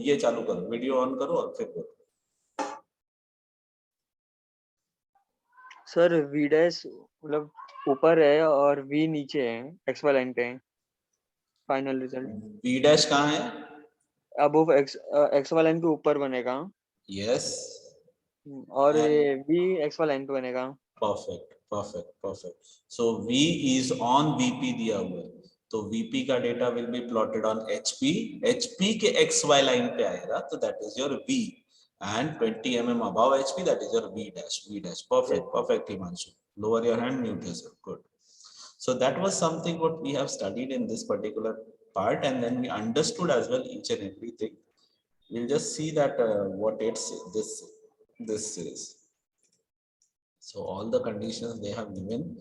ये चालू करो, video on करो और फिर बोलो. सर वी डैश मतलब ऊपर है और वी नीचे है, एक्स वाई लाइन पे है. फाइनल रिजल्ट B डैश कहाँ है? अबव एक्स वाई लाइन के ऊपर बनेगा. Yes. और And ये वी एक्स वाई लाइन पे बनेगा. perfect. So V is on VP दिया हुआ है, तो VP का data will be plotted on HP के XY लाइन पे आएगा, तो that is your V, and 20 mm above HP, that is your V dash. Perfect Himanshu. Lower your hand, mute yourself. Good. So that was something what we have studied in this particular part, and then we understood as well each and everything. We'll just see that what it's this is. So all the conditions they have given.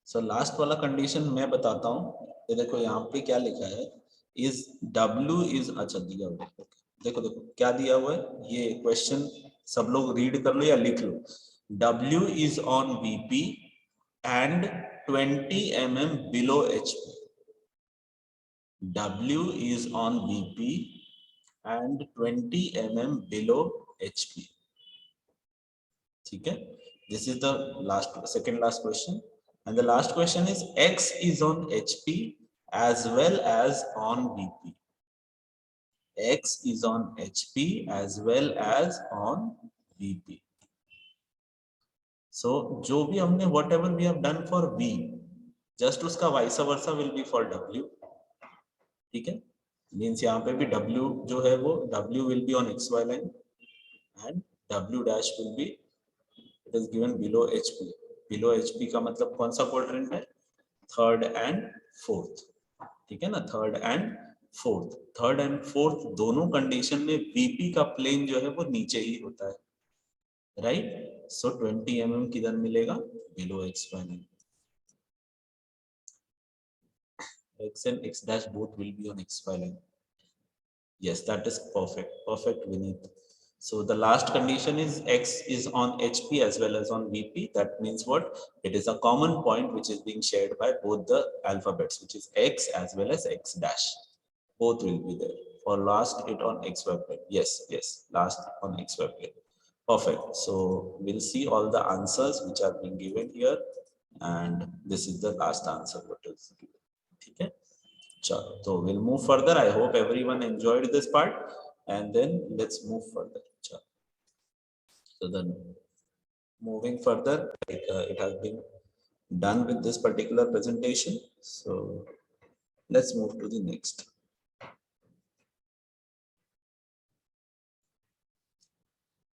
So last वाला condition मैं बताता हूँ. ये देखो यहाँ पे क्या लिखा है, is W is अच्छा दिया हुआ है. देखो क्या दिया हुआ है, ये क्वेश्चन सब लोग रीड कर लो या लिख लो. W is on VP and 20 mm below HP. W is on VP and 20 mm below HP. ठीक है? This is the second last question, and the last question is X is on HP as well as on VP. X is on HP as well as on VP. So जो भी हमने whatever we have done for V, just उसका vice versa will be for W. ठीक है? Means यहाँ पे भी W जो है वो W will be on XY line and W dash will be, it is given below HP. Below HP का मतलब कौन सा क्वाड्रेंट है? Third and fourth. ठीक है ना, थर्ड एंड फोर्थ दोनों कंडीशन में VP का प्लेन जो है वो नीचे ही होता है, राइट? सो 20 mm किधर मिलेगा? Below XY line. X and X dash both will be on XY line. Yes, that is perfect Vineet. So the last condition is X is on HP as well as on VP. That means what? It is a common point which is being shared by both the alphabets, which is X as well as X dash. Both will be there. For last it on XY plane. Yes, last on XY plane. Perfect. So we'll see all the answers which are being given here, and this is the last answer what is given. Okay. So we'll move further. I hope everyone enjoyed this part, and then let's move further. So then moving further, it has been done with this particular presentation. So let's move to the next.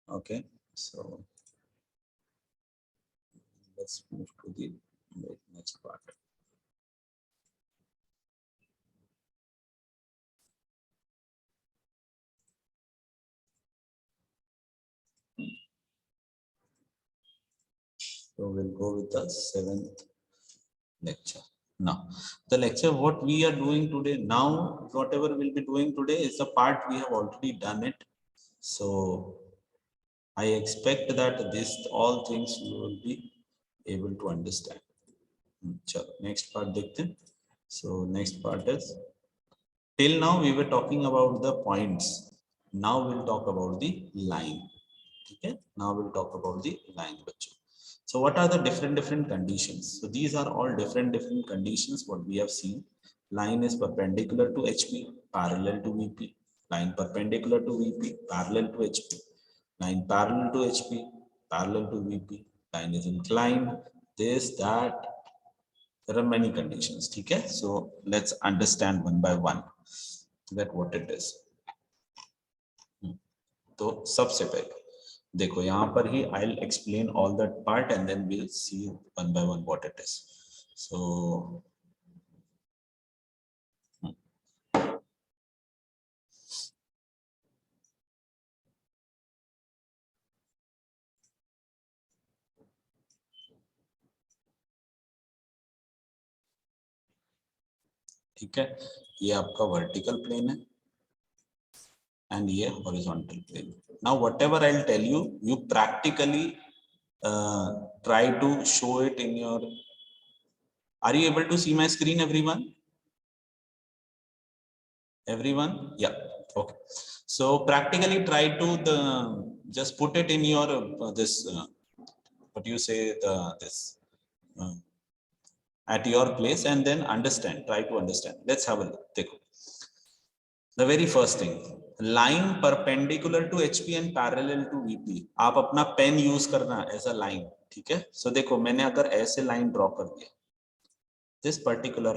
Okay, so let's move to the next part. So we'll go with the 7th lecture. Now, the lecture what we are doing today, now whatever we'll be doing today is the part we have already done it. So I expect that this all things you will be able to understand. Next part देखते हैं. So next part is, till now we were talking about the points. Now we'll talk about the line. Okay, now we'll talk about the line. So what are the different conditions? So these are all different conditions what we have seen. Line is perpendicular to HP, parallel to VP. Line perpendicular to VP, parallel to HP. Line parallel to HP, parallel to VP. Line is inclined, this, that. There are many conditions. Okay, so let's understand one by one that what it is. तो सबसे पहले देखो यहाँ पर ही I'll explain all that part and then we'll see one by one what it is. So ठीक है, ये आपका वर्टिकल प्लेन है एंड ये horizontal plane. Now whatever I will tell you, you practically try to show it in your. Are you able to see my screen, everyone? Everyone? Yeah. Okay. So practically try to just put it in your this what do you say, this at your place, and then understand. Try to understand. Let's have a look. Dekho. The very first thing, line perpendicular to HP and parallel to VP. आप अपना pen use करना as a line. ठीक है, सो देखो मैंने अगर ऐसे line draw कर दिया, this particular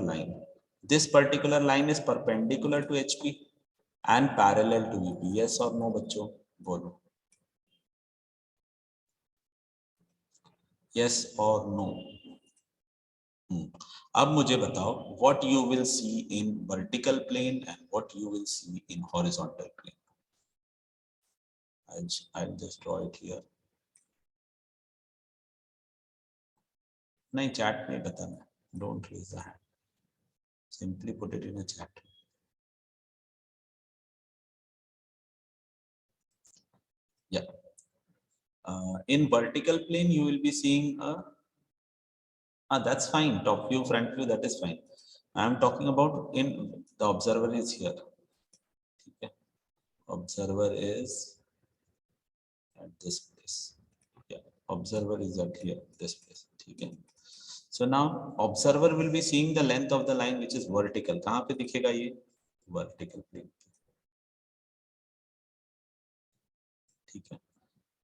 line is perpendicular to HP and parallel to VP. Yes or no बच्चों, बोलो yes or no. अब मुझे बताओ what you will see in vertical plane and what you will see in horizontal plane. I'll just draw it here. नहीं, chat में बताना, don't raise the hand, simply put it in a chat. Yeah, in vertical plane you will be seeing a that's fine, top view, front view, that is fine. I am talking about in the observer is here. Okay, observer is at this place. Yeah, observer is at here, this place. Okay, so now observer will be seeing the length of the line which is vertical. कहाँ पे दिखेगा ये? Vertical plane. ठीक है,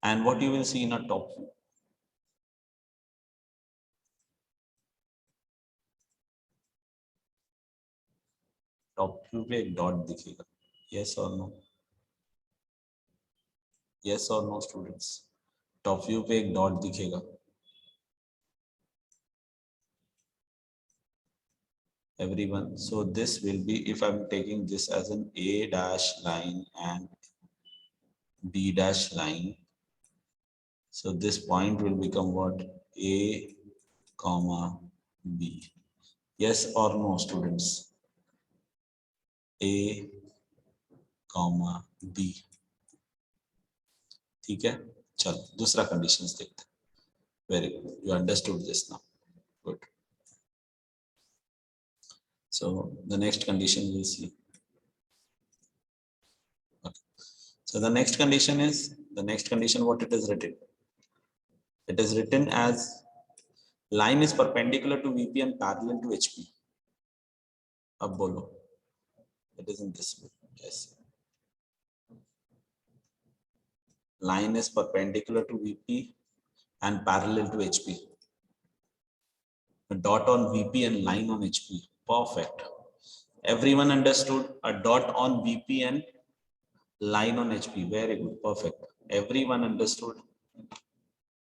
and what you will see in a top view? Top view पे एक dot दिखेगा. Yes और नो? यस और नो स्टूडेंट्स? टॉप व्यू पे एक डॉट दिखेगा. Everyone, so this will be, if I'm taking this as an A dash line and B dash line, so this point will become what? A comma B. Yes or no students? A comma B. ठीक है, चलो दूसरा conditions देखते हैं. Very good, you understood this now. Good. So the next condition we'll see. Okay. So the next condition what it is written? It is written as line is perpendicular to VP and parallel to HP. अब बोलो, it is in this way. Yes. Line is perpendicular to VP and parallel to HP. A dot on VP and line on HP. Perfect. Everyone understood? A dot on VP and line on HP. Very good. Perfect. Everyone understood?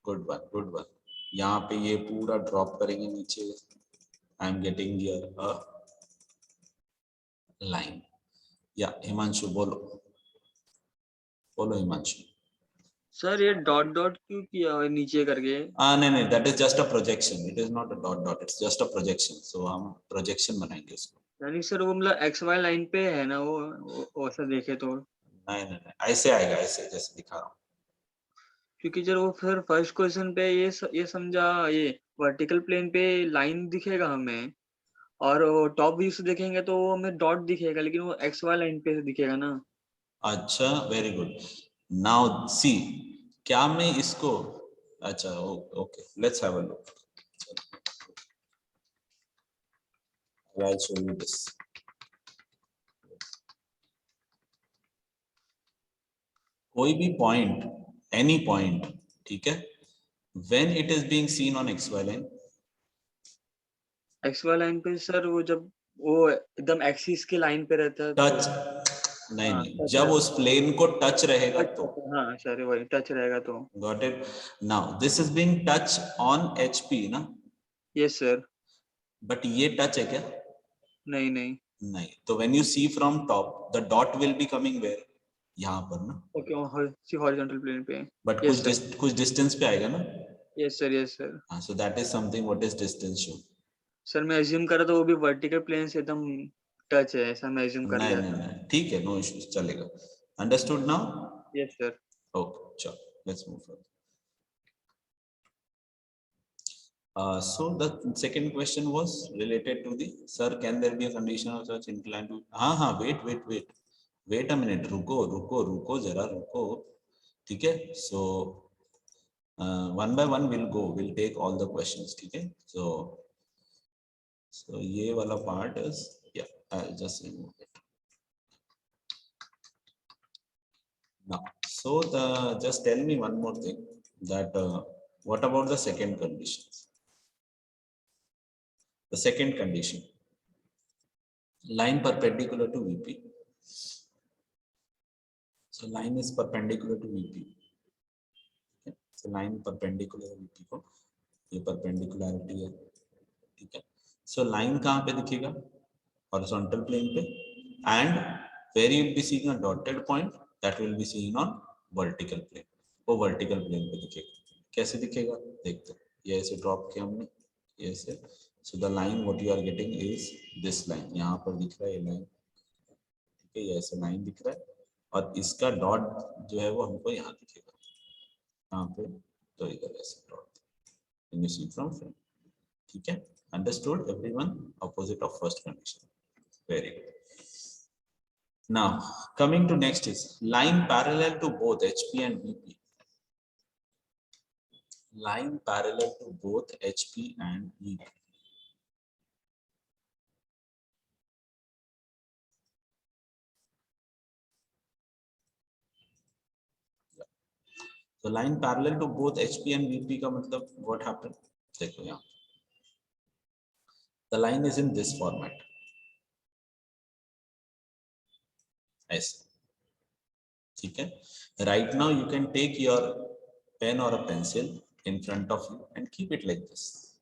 Good one. Good one. यहाँ पे ये पूरा drop करेंगे नीचे. I am getting here a line. Yeah, Himanshu बोलो. बोलो Himanshu. Sir ये dot dot क्यों किया है नीचे करके? नहीं, that is just a projection. It is not a dot dot. It's just a projection. So हम projection बनाएंगे इसको. यानी सर वो मतलब XY लाइन पे है ना वो ऐसा देखे तो? नहीं, ऐसे आएगा, ऐसे जैसे दिखा रहा हूँ. क्योंकि जब वो फिर फर्स्ट क्वेश्चन पे ये समझा, ये वर्टिकल प्लेन पे लाइन दिखेगा हमें और वो टॉप व्यू से देखेंगे तो वो हमें डॉट दिखेगा, लेकिन वो XY लाइन पे दिखेगा ना. अच्छा, वेरी गुड. नाउ सी, क्या मैं इसको, अच्छा okay, let's have a look. I'll show you this. कोई भी पॉइंट, एनी पॉइंट, ठीक है, when it is being seen on XY line. XY line पे सर वो जब वो एकदम एक्सिस के लाइन पे रहता है टच नहीं, जब उस प्लेन को टच रहेगा तो. हाँ सर वही टच रहेगा तो. Got it? Now this is being touch on HP ना? Yes sir. बट ये टच है क्या? नहीं. तो when you see from top, the dot will be coming where? यहाँ पर ना. ओके, हॉरिजॉन्टल प्लेन पे. बट कुछ डिस्टेंस पे आएगा ना. Yes sir. So that is something. What is distance show? Sir मैं अज्यूम कर रहा था वो भी वर्टिकल प्लेन से एकदम टच है, ऐसा मैं assume कर नहीं लिया नहीं था। नहीं, ठीक है, नो इश्यूज, चलेगा। Understood now? Yes sir. Okay, चलो let's move forward. So the second question was related to the, sir, can there be a condition of such inclined to, हाँ, wait a minute, रुको जरा रुको, ठीक है? So one by one we'll take all the questions, ठीक है? So ये वाला part is, yeah, I'll just remove it now. So just tell me one more thing, that what about the second conditions? The second condition, line perpendicular to VP. So line is perpendicular to VP. Okay? So line perpendicular to VP को ये perpendicularity है, ठीक है? So line कहाँ पे दिखेगा? Horizontal plane पे, and where you will be seeing a dotted point, that will be seen on vertical plane. वो vertical plane पे दिखेगा। कैसे दिखेगा? देखते हैं। ये ऐसे ड्रॉप किया हमने, ये ऐसे। So the line what you are getting is this line. यहाँ पर दिख रहा है ये लाइन, ठीक है? ये ऐसे लाइन दिख रहा है, और इसका डॉट जो है वो हमको यहाँ दिखेगा, यहाँ पे, तो इधर ऐसे dot, can you see from front? ठीक है? Understood everyone? Opposite of first condition. Very good. Now coming to next is line parallel to both HP and VP. Line parallel to both HP and VP. So line parallel to both HP and VP का मतलब what happened? देखो यहाँ, the line is in this format, ऐसे, ठीक है? Right now you can take your pen or a pencil in front of you and keep it like this.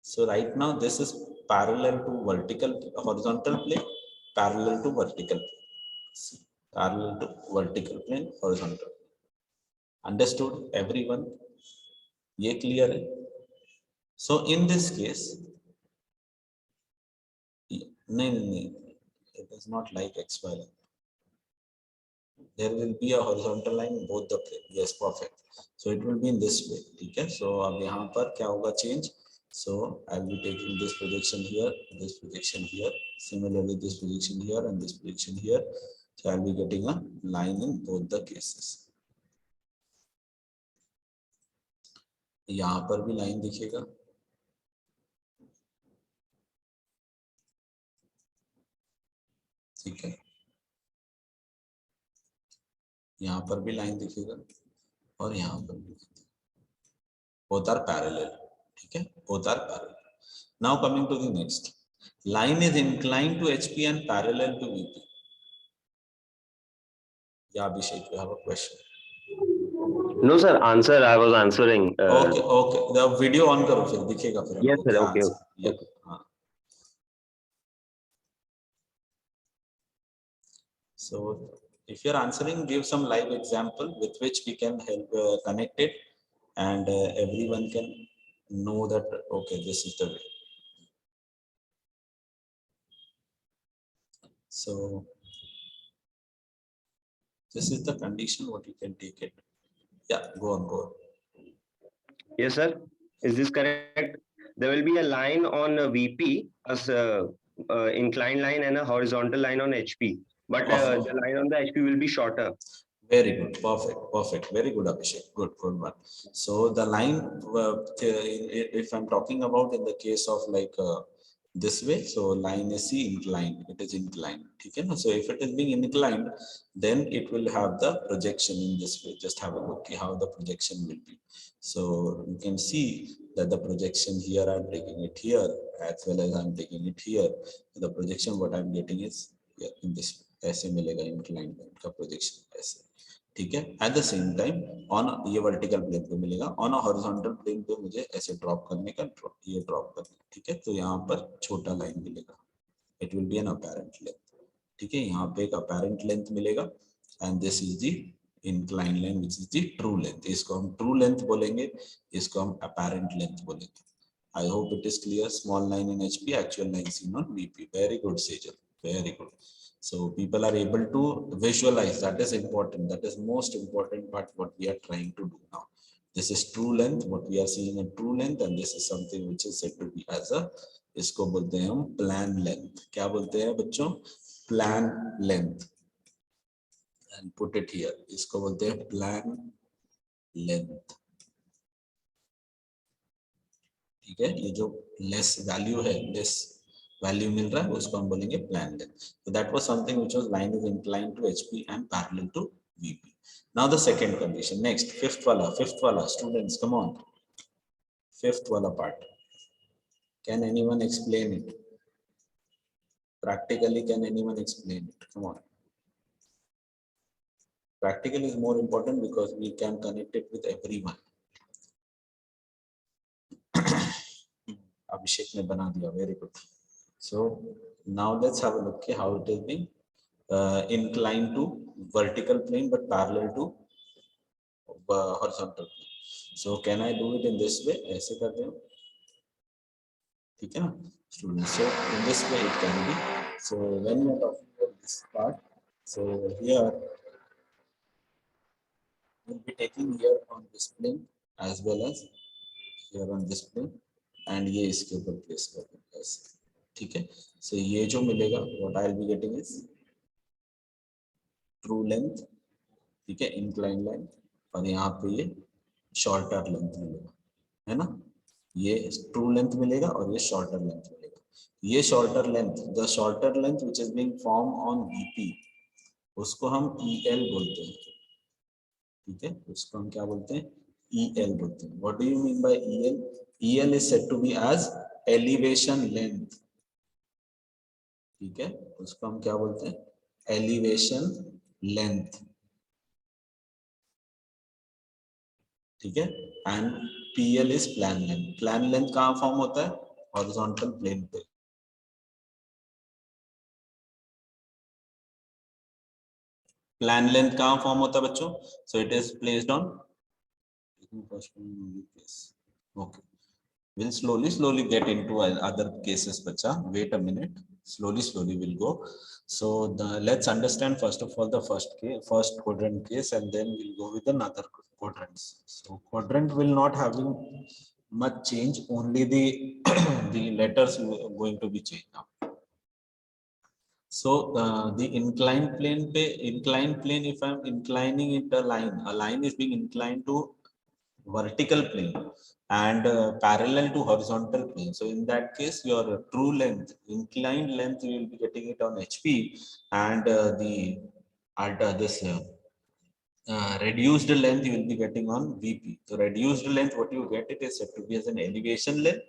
So right now this is parallel to horizontal plane, parallel to vertical plane. See, parallel to vertical plane, horizontal. Understood everyone? ये clear है? So in this case, नहीं, it is not like XY line. There will be a horizontal line in both the plane. Yes, perfect. So it will be in this way, ठीक है? So अब यहाँ पर क्या होगा change? So I'll be taking this projection here, this projection here, similarly this projection here and this projection here. So I'll be getting a line in both the cases. यहाँ पर भी line दिखेगा, ठीक है? यहाँ पर भी line दिखेगा और यहाँ पर भी। Both are parallel, ठीक है? Both are parallel. Now coming to the next, line is inclined to HP and parallel to VP. Yeah, Abhishek, you have a question. No sir, answer. I was answering. Okay. The video on करो फिर दिखेगा फिर। Yes sir. Okay. Yeah. So if you're answering, give some live example with which we can help connect it, and everyone can know that okay, this is the way. So this is the condition what you can take it. Yeah, go on. Yes sir. Is this correct? There will be a line on VP as a inclined line and a horizontal line on HP. But the line on the HP will be shorter. Very good, perfect. Very good, Abhishek. Good one. So the line, if I'm talking about in the case of like this way, so line is inclined. It is inclined. Okay? So if it is being inclined, then it will have the projection in this way. Just have a look at how the projection will be. So you can see that the projection here, I'm taking it here as well as I'm taking it here. The projection what I'm getting is here in this way. ऐसे मिलेगा inclined का projection ऐसे, ठीक है? At the same time on ये vertical plane पे मिलेगा, on a horizontal plane पे मुझे ऐसे drop करने का, ये drop करना, ठीक है? तो यहाँ पर छोटा line मिलेगा, it will be an apparent length, ठीक है? यहाँ पे एक apparent length मिलेगा, and this is the inclined line which is the true length. इसको हम true length बोलेंगे, इसको हम apparent length बोलेंगे. I hope it is clear. Small line in HP, actual line seen on VP. Very good, Sejal. Very good. So people are able to visualize. That is important. That is most important part what we are trying to do now. This is true length, what we are seeing in true length, and this is something which is said to be as a, इसको बोलते हैं हम plan length. क्या बोलते हैं बच्चों? Plan length. And put it here. इसको बोलते हैं plan length. ठीक है, ये जो less value है, less value मिल रहा है, उसको हम बोलेंगे plan length. So that was something which was line is inclined to HP and parallel to VP. Now the second condition. Next, fifth wala. Students, come on. Fifth wala part. Can anyone explain it? Practically, can anyone explain it? Come on. Practical is more important because we can connect it with everyone. Abhishek ne bana diya. Very good. So now let's have a look at how it is being inclined to vertical plane but parallel to horizontal plane. So can I do it in this way? ऐसे करते हैं, ठीक है ना students? So in this way it can be. So when we are talking about this part, so here we'll be taking here on this plane as well as here on this plane, and ये इसके ऊपर place कर देंगे ऐसे, ठीक है? So ये जो मिलेगा, what I'll be getting is true length, ठीक है, inclined line, और यहाँ पे ये shorter length मिलेगा, है ना? ये ट्रू लेंथ मिलेगा और ये शॉर्टर लेंथ मिलेगा. ये shorter length, the shorter length which is being form on VP, उसको हम EL बोलते हैं, ठीक है? उसको हम क्या बोलते हैं? EL बोलते हैं. What do you mean by EL? EL is said to be as elevation length, ठीक है? उसको हम क्या बोलते हैं? एलिवेशन लेंथ, ठीक है? And PL is plan length. Plan length कहाँ फॉर्म होता है? हॉरिजॉन्टल प्लेन पे. प्लान लेंथ कहाँ फॉर्म होता है बच्चों? So it is placed on, okay, we'll slowly get into other cases bacha. Wait a minute, slowly we'll go. So let's understand first of all the first quadrant case, and then we'll go with another quadrants. So quadrant will not having much change, only the the letters are going to be changed now. So the inclined plane, if I'm inclining it, a line is being inclined to vertical plane and parallel to horizontal plane. So in that case, your true length, inclined length, you will be getting it on HP, and reduced length you will be getting on VP. So reduced length, what you get, it is said to be as an elevation length.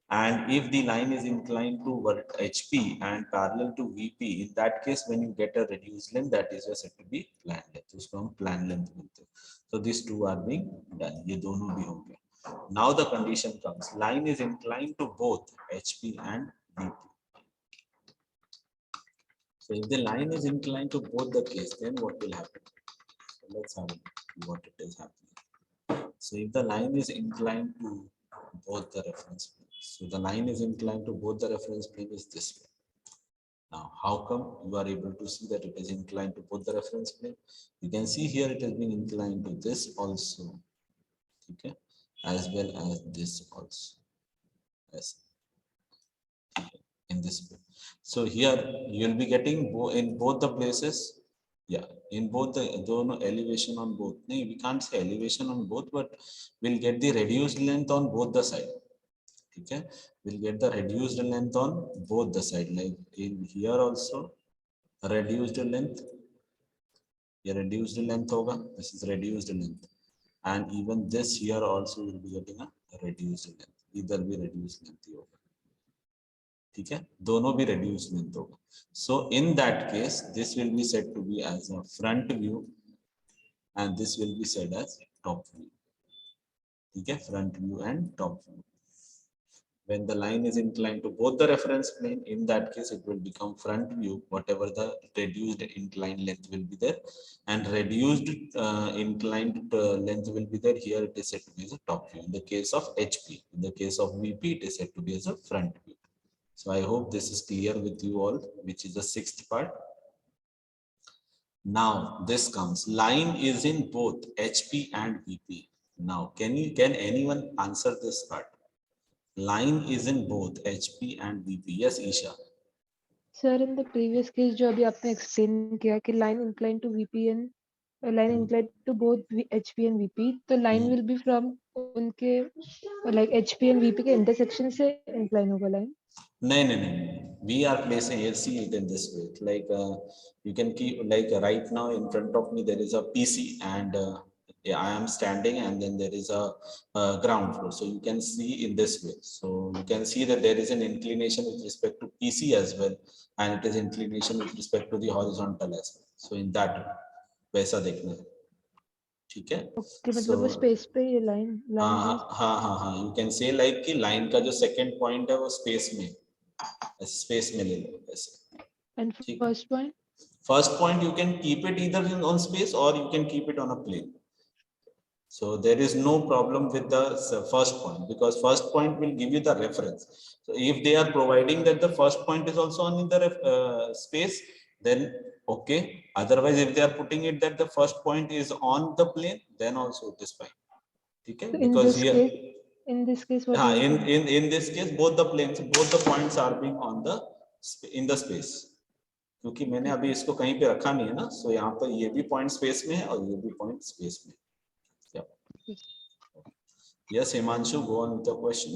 And if the line is inclined to HP and parallel to VP, in that case, when you get a reduced length, that is said to be plan length. उसको हम plan length बोलते हैं. So these two are being done. ये दोनों भी होंगे. Now the condition comes. Line is inclined to both HP and VP. So if the line is inclined to both the case, then what will happen? So let's have a look what it is happening. So if the line is inclined to both the reference planes, so the line is inclined to both the reference plane is this way. Now, how come you are able to see that it is inclined to both the reference plane? You can see here it has been inclined to this also, okay, as well as this also, yes, in this way. So here you will be getting in both the places, yeah, in both the elevation on both. No, we can't say elevation on both, but we'll get the reduced length on both the side. Okay, we'll get the reduced length on both the side, like in here also reduced length, ये reduced length होगा, this is reduced length, and even this here also will be getting a reduced length, इधर भी reduced length ही होगा, ठीक है? दोनों भी reduced length होगा. So in that case, this will be said to be as a front view, and this will be said as top view, ठीक है? Front view and top view. When the line is inclined to both the reference plane, in that case it will become front view, whatever the reduced inclined length will be there, and reduced inclined length will be there. Here it is said to be as a top view. In the case of HP, in the case of VP, it is said to be as a front view. So I hope this is clear with you all, which is the sixth part. Now this comes, line is in both HP and VP. Now can anyone answer this part? Line is in both HP and VP. Yes, Isha. Sir, in the previous case जो अभी आपने explain किया कि line inclined to VP and line inclined to both HP and VP, तो line will be from उनके like HP and VP के intersection से incline होगा line. No. We are placing, you see it in this way. Like you can keep, like right now in front of me there is a PC and I am standing, and then there is a ground floor. So you can see in this way. So you can see that there is an inclination with respect to PC as well, and it is inclination with respect to the horizontal as well. So in that way, वैसा देखना है, ठीक है? Okay, मतलब वो space पे ये line है. हाँ, you can say like कि line का जो second point है वो space में ले लो ऐसे. And ठीक. first point? First point you can keep it either on space or you can keep it on a plane. So there is no problem with the first point, because first point will give you the reference. So if they are providing that the first point is also on in the space, then okay. Otherwise, if they are putting it that the first point is on the plane, then also it is fine. Okay? So Because here, in this case, what in this case, both the points are being on the in the space. क्योंकि मैंने अभी इसको कहीं पे रखा नहीं है ना, so यहाँ पर ये भी point space में है और ये भी point space में. Yes, Himanshu, go on with the question.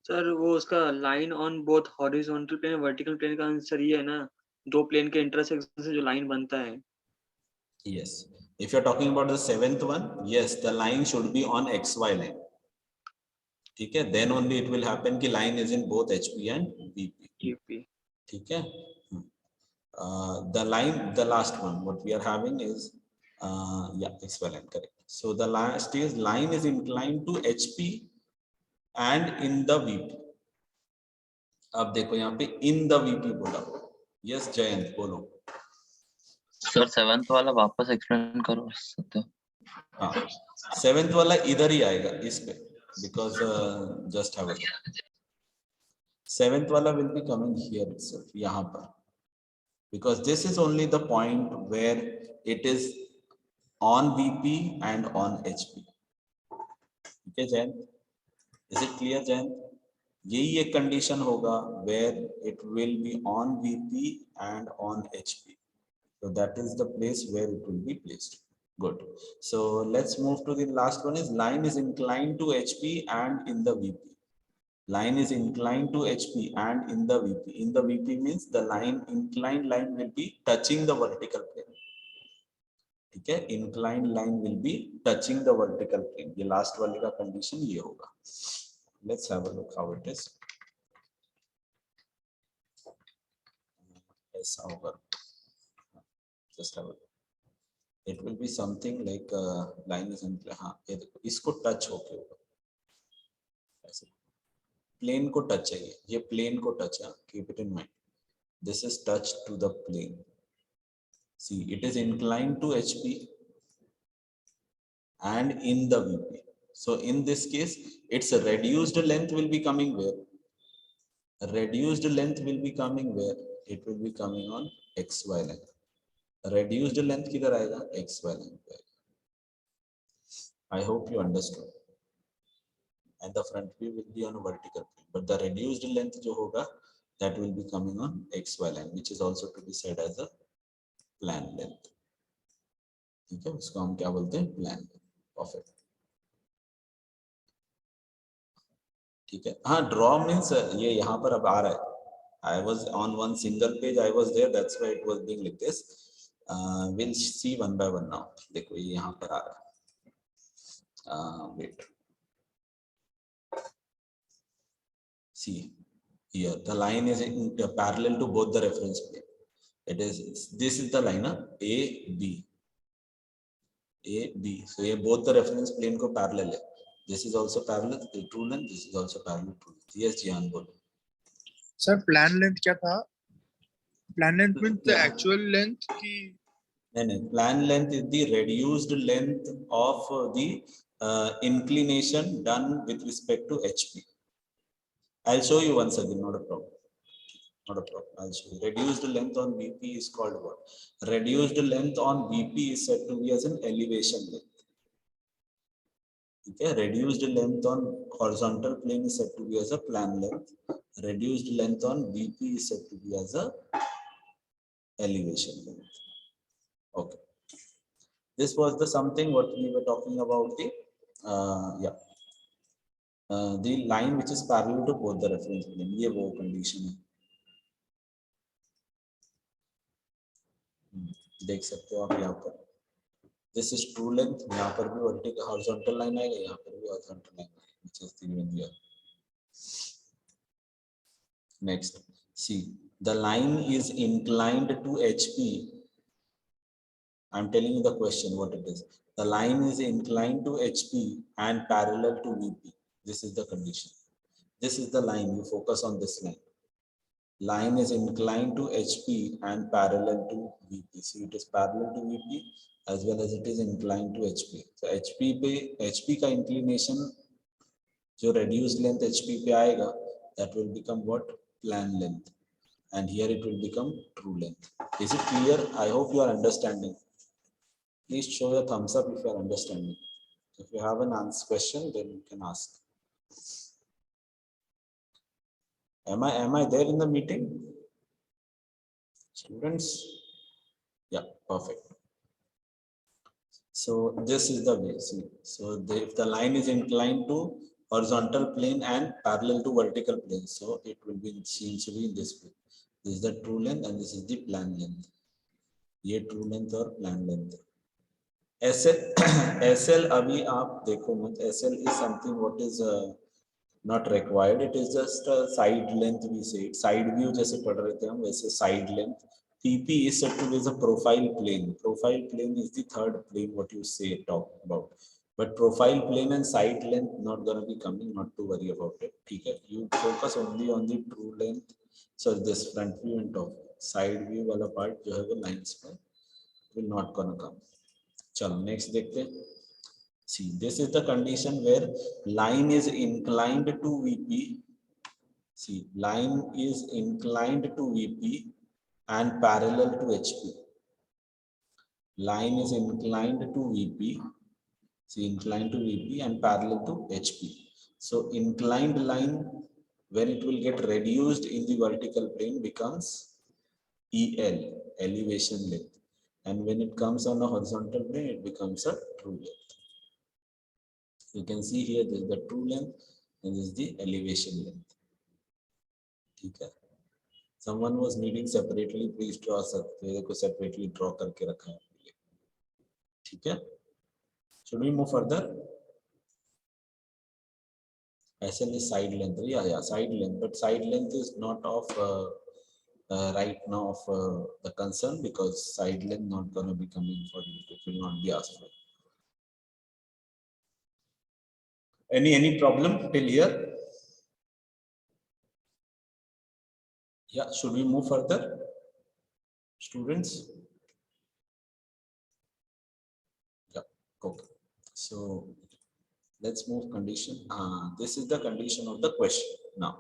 Sir वो उसका line on both horizontal plane vertical plane का आंसर ये है ना, दो प्लेन के इंटरसेक्शन से जो लाइन बनता है. Yes, if you're talking about the seventh one, yes, the line should be on XY line. ठीक है, then only it will happen कि line is in both HP and VP. ठीक है. The line, the last one, what we are having is yeah, XY line, correct. So the last is line is inclined to HP and in the VP. अब देखो यहाँ पे in the VP बोला. Yes, Jayant बोलो. Sir seventh वाला वापस explain करो सकते हो? हाँ, सेवेंथ वाला इधर ही आएगा इस पे, because just have a look. Seventh वाला will be coming here itself, यहाँ पर, because this is only the point where it is on VP and on HP. Okay, Jayant? Is it clear, Jayant? यही एक condition होगा where it will be on VP and on HP. So that is the place where it will be placed. Good. So let's move to the last one. Is line is inclined to HP and in the VP. Line is inclined to HP and in the VP. In the VP means the line, inclined line will be touching the vertical plane. Okay, inclined line will be touching the vertical plane. The last वाले का condition ये होगा. Let's have a look how it is. ऐसा होगा. Just have a look. It will be something like line is inclined. हाँ, ये देखो, इसको touch होके होगा. ऐसे. Plane को touch है ये plane को touch है. Keep it in mind. This is touched to the plane. See, it is inclined to HP and in the VP. So in this case, its reduced length will be coming where? Reduced length will be coming where? It will be coming on XY line. Reduced length किधर आएगा? XY line पे. I hope you understood. And the front view will be on a vertical plane, but the reduced length जो होगा, that will be coming on XY line, which is also to be said as a plan length. ठीक है, उसको हम क्या बोलते हैं? Plan length. Perfect. ठीक है. हाँ, draw means ये यहाँ पर अब आ रहा है. I was on one single page. I was there. That's why it was being like this. We'll see one by one now. देखो ये यहाँ पर आ रहा है. Wait. See here, the line is in parallel to both the reference plane. It is, this is the line A B. So ये both the reference plane को parallel है. This is also parallel to true length. This is also parallel to. Yes, Jihan बोलो. Sir plan length क्या था? Plan length means the actual length की? नहीं, plan length is the reduced length of the inclination done with respect to HP. I'll show you once again, not a problem. Not a problem. I'll show you. Reduced length on VP is called what? Reduced length on VP is said to be as an elevation length. Okay, reduced length on horizontal plane is said to be as a plan length. Reduced length on VP is said to be as a elevation length. Okay. This was the something what we were talking about the the line which is parallel to both the reference plane. ये वो condition है. देख सकते हो आप यहाँ पर. This is true length. यहाँ पर भी vertical horizontal line आएगा, यहाँ पर भी horizontal line आएगा, which is given here. Next, see, the line is inclined to HP. I'm telling you the question, what it is. The line is inclined to HP and parallel to VP. This is the condition. This is the line. You focus on this line. Line is inclined to HP and parallel to VP. See, it is parallel to VP as well as it is inclined to HP. So HP का inclination जो reduced length HP पे आएगा, that will become what? Plan length. And here it will become true length. Is it clear? I hope you are understanding. Please show a thumbs up if you are understanding. If you have an answer question, then you can ask. Am I there in the meeting? Students? Yeah, perfect. So this is the way. See, so if the line is inclined to horizontal plane and parallel to vertical plane, so it will be seen to be in this way. This is the true length and this is the plan length. ये true length और plan length. SL अभी आप देखो मत. SL is something what is not required. It is just a side length we say. Side view जैसे पढ़ रहे थे हम वैसे side length. PP is said to be a profile plane. Profile plane is the third plane what you say talk about. But profile plane and side length not gonna be coming. Not to worry about it. ठीक है. You focus only on the true length. So this front view and top. Side view वाला part जो है वो lines पर will not gonna come. चलो next देखते हैं. See, this is the condition where line is inclined to VP. See, line is inclined to VP and parallel to HP. Line is inclined to VP. See, inclined to VP and parallel to HP. So inclined line, when it will get reduced in the vertical plane, becomes EL, elevation length. And when it comes on a horizontal plane, it becomes a true length. You can see here this is the true length and this is the elevation length. Okay. Someone was needing separately, please draw separately draw करके रखा है. ठीक है. Should we move further? SL is side length. Yeah, side length. But side length is not of right now of the concern because side length not gonna be coming for you. It will not be asked for. Any problem till here? Yeah, should we move further? Students? Yeah, okay. So let's move condition. This is the condition of the question now.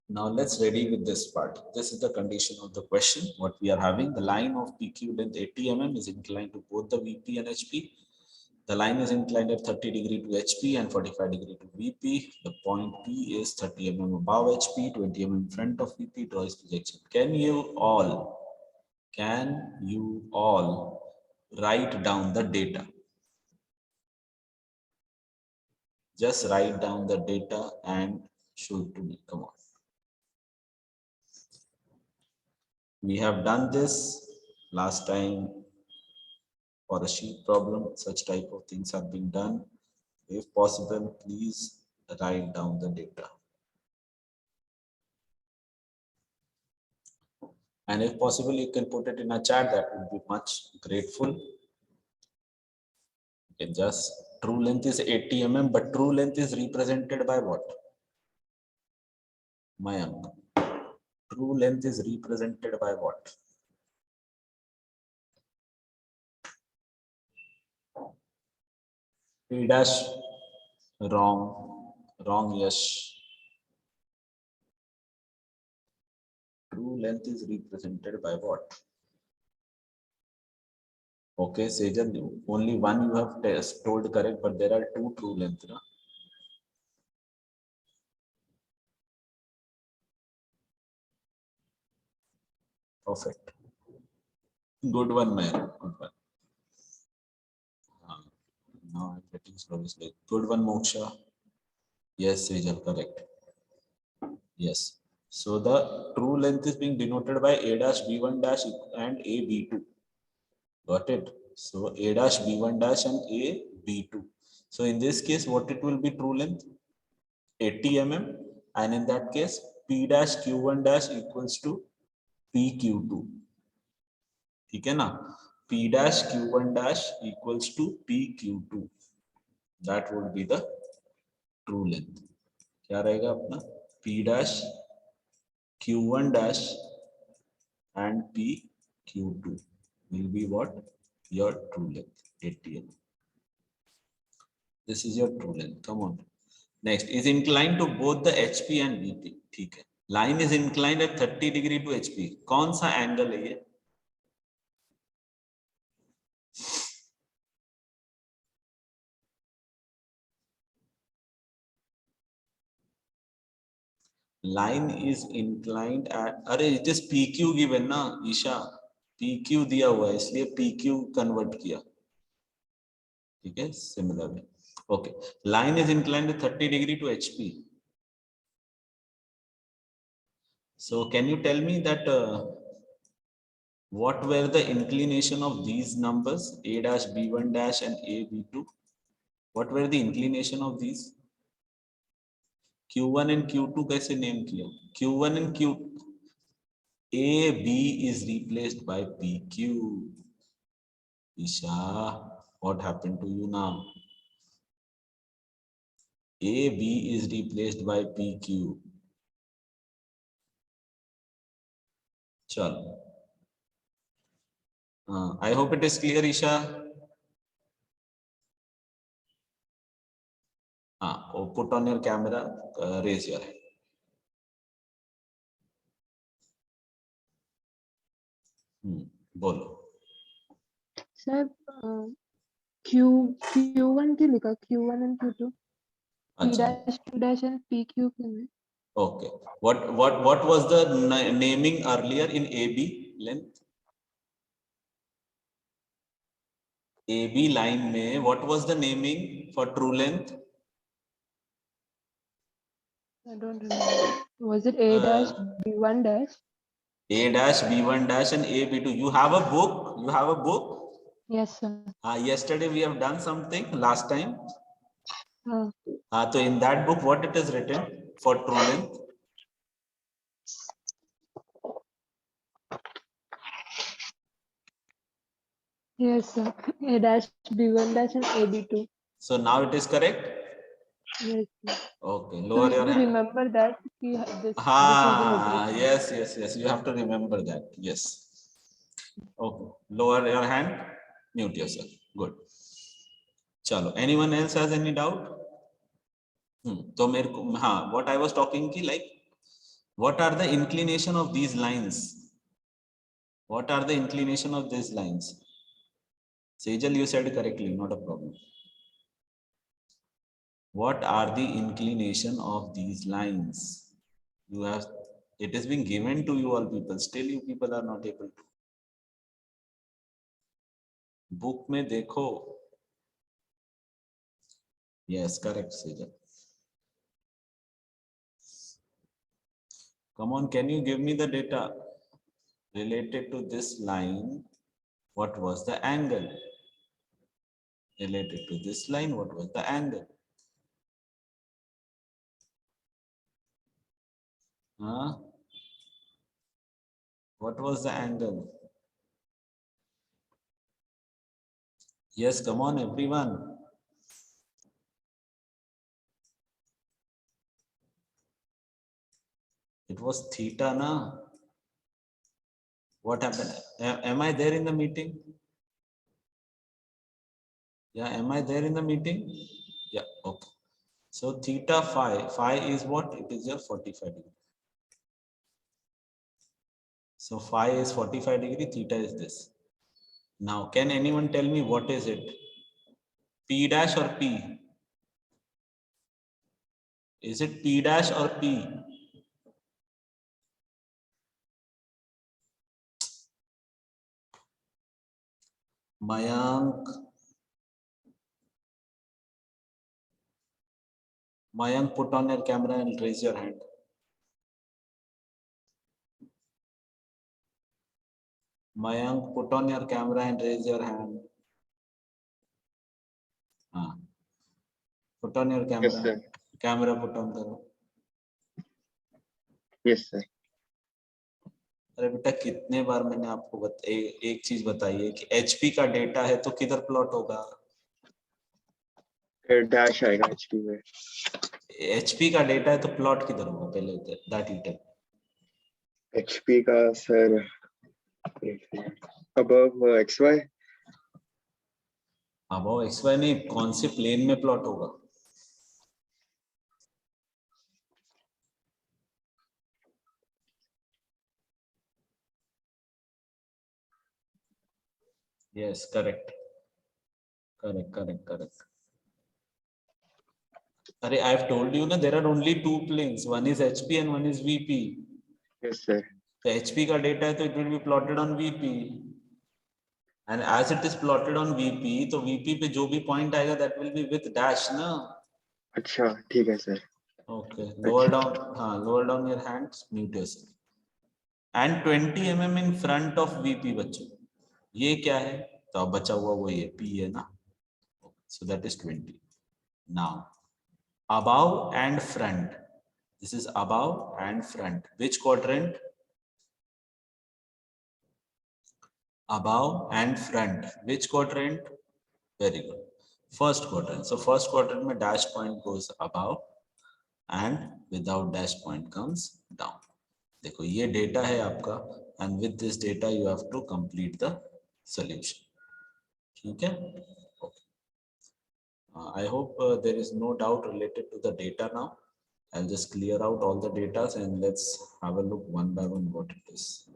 Now let's ready with this part. This is the condition of the question. What we are having, the line of PQ length 80 mm is inclined to both the VP and HP. The line is inclined at 30 degree to HP and 45 degree to VP. The point P is 30 mm above HP, 20 mm in front of VP. Draw its projection. Can you all write down the data? Just write down the data and show it to me. Come on. We have done this last time for a sheet problem. Such type of things have been done. If possible, please write down the data. And if possible, you can put it in a chat. That would be much grateful. You can just, true length is 80 mm, but true length is represented by what? Mayank. True length is represented by what? P dash, wrong, yes. true length is represented by what? Okay, Sejal, only one you have told correct, but there are two true lengths. Na? Perfect. Good one, man. Good one. Now I'm getting slowly. Good one, Moksha. Yes, Sejal, correct. Yes. So the true length is being denoted by A dash B1 dash and A B2. Got it? So A dash B1 dash and A B2. So in this case, what it will be true length? 80 mm, and in that case, P dash Q1 dash equals to PQ2. ठीक है ना? P dash Q1 dash equals to PQ2. That would be the true length. क्या रहेगा अपना? P dash Q1 dash and PQ2 will be what? Your true length, 80 mm. This is your true length. Come on. Next is inclined to both the HP and VP. ठीक है. Line is inclined at 30 degree to HP. कौन सा angle है ये? Line is inclined at, अरे it is PQ given ना Isha, PQ दिया हुआ है इसलिए PQ convert किया. ठीक है, similar way. Okay, line is inclined at 30 degree to HP. So can you tell me that what were the inclination of these numbers, A dash B1 dash and A B2? What were the inclination of these? Q1 and Q2 कैसे name किया? Q1 and Q A B is replaced by PQ. Isha, what happened to you now? A B is replaced by PQ. Chalo. I hope it is clear, Isha. Put on your camera, raise your hand. बोलो. Sir Q1 की लिखा, Q1 and Q2, P dash Q dash and PQ क्यों है? Okay. What was the naming earlier in AB length? AB line में what was the naming for true length? I don't remember. Was it A dash B1 dash? A dash B1 dash and A B2. You have a book? You have a book? Yes, sir. Yesterday we have done something last time. हाँ. So in that book, what it is written for true length? Yes, sir. A dash B1 dash and A B2. So now it is correct? Yes, sir. Okay, So lower we your have to hand. remember that this is the notation. Yes. You have to remember that. Yes. Okay. Lower your hand. Mute yourself. Good. Chalo. Anyone else has any doubt? तो मेरे को what I was talking ki like what are the inclination of these lines? What are the inclination of these lines? Sejal, you said correctly, not a problem. What are the inclination of these lines? You have, it is being given to you all people, still you people are not able to. Book में देखो. Yes, correct, Sejal. Come on, can you give me the data related to this line? What was the angle? Related to this line, what was the angle? What was the angle? Yes, come on, everyone. It was theta, na? What happened? Am I there in the meeting? Yeah, am I there in the meeting? Yeah, okay. So theta phi is what? It is your 45 degree. So phi is 45 degree, theta is this. Now can anyone tell me what is it? P dash or P? Is it P dash or P? Mayank. Mayank, put on your camera and raise your hand. Mayank, put on your camera and raise your hand. Put on your camera. Yes, sir. Camera put on करो. Yes, sir. अरे बेटा कितने बार मैंने आपको एक चीज बताई है कि एचपी का डेटा है तो किधर प्लॉट होगा? डैश आएगा एचपी में. एचपी का डेटा है तो प्लॉट किधर होगा पहले दैट यू टेल. एचपी का sir above XY. Above XY नहीं, कौन से प्लेन में प्लॉट होगा? Yes, correct. Arey, I have told you na, there are only two planes. One is HP and one is VP. Yes, sir. So HP का data है तो it will be plotted on VP. And as it is plotted on VP, तो VP पे जो भी point आएगा that will be with dash ना. अच्छा, ठीक है sir. Okay. Lower down your hands. Mute yourself. And 20 mm in front of VP बच्चों. ये क्या है? तो अब बचा हुआ वो ये P है ना. So that is 20. Now, above and front. This is above and front. Which quadrant? Above and front. Which quadrant? Very good. First quadrant. So first quadrant में dash point goes above and without dash point comes down. देखो ये data है आपका and with this data you have to complete the solution. ठीक है? I hope there is no doubt related to the data now. I'll just clear out all the data and let's have a look one by one what it is.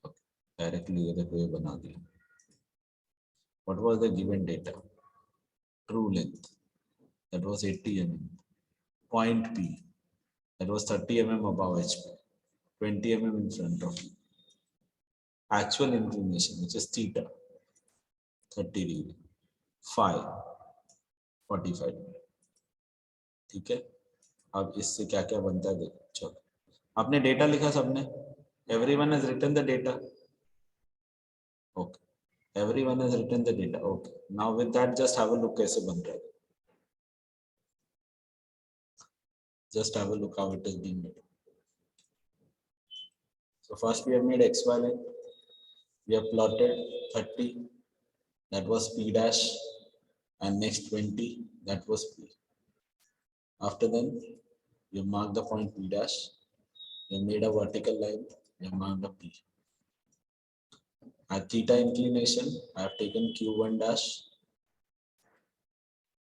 Okay. Directly ये देखो ये बना दिया. What was the given data? True length. That was 80 mm. Point P. That was 30 mm above HP. 20 mm in front of you. Actual inclination, which is theta. 30 degree. Phi. 45 degree. ठीक है. अब इससे क्या क्या बनता है देखो. चलो. आपने डेटा लिखा सबने? Everyone has written the data. Okay. Everyone has written the data. Okay. Now with that, just have a look कैसे बन रहा है. Just have a look how it is being made. So first we have made XY line. We have plotted 30. That was P dash. And next 20. That was P. After then, you mark the point P dash. You made a vertical line. You marked a P. At theta inclination, I have taken Q1 dash.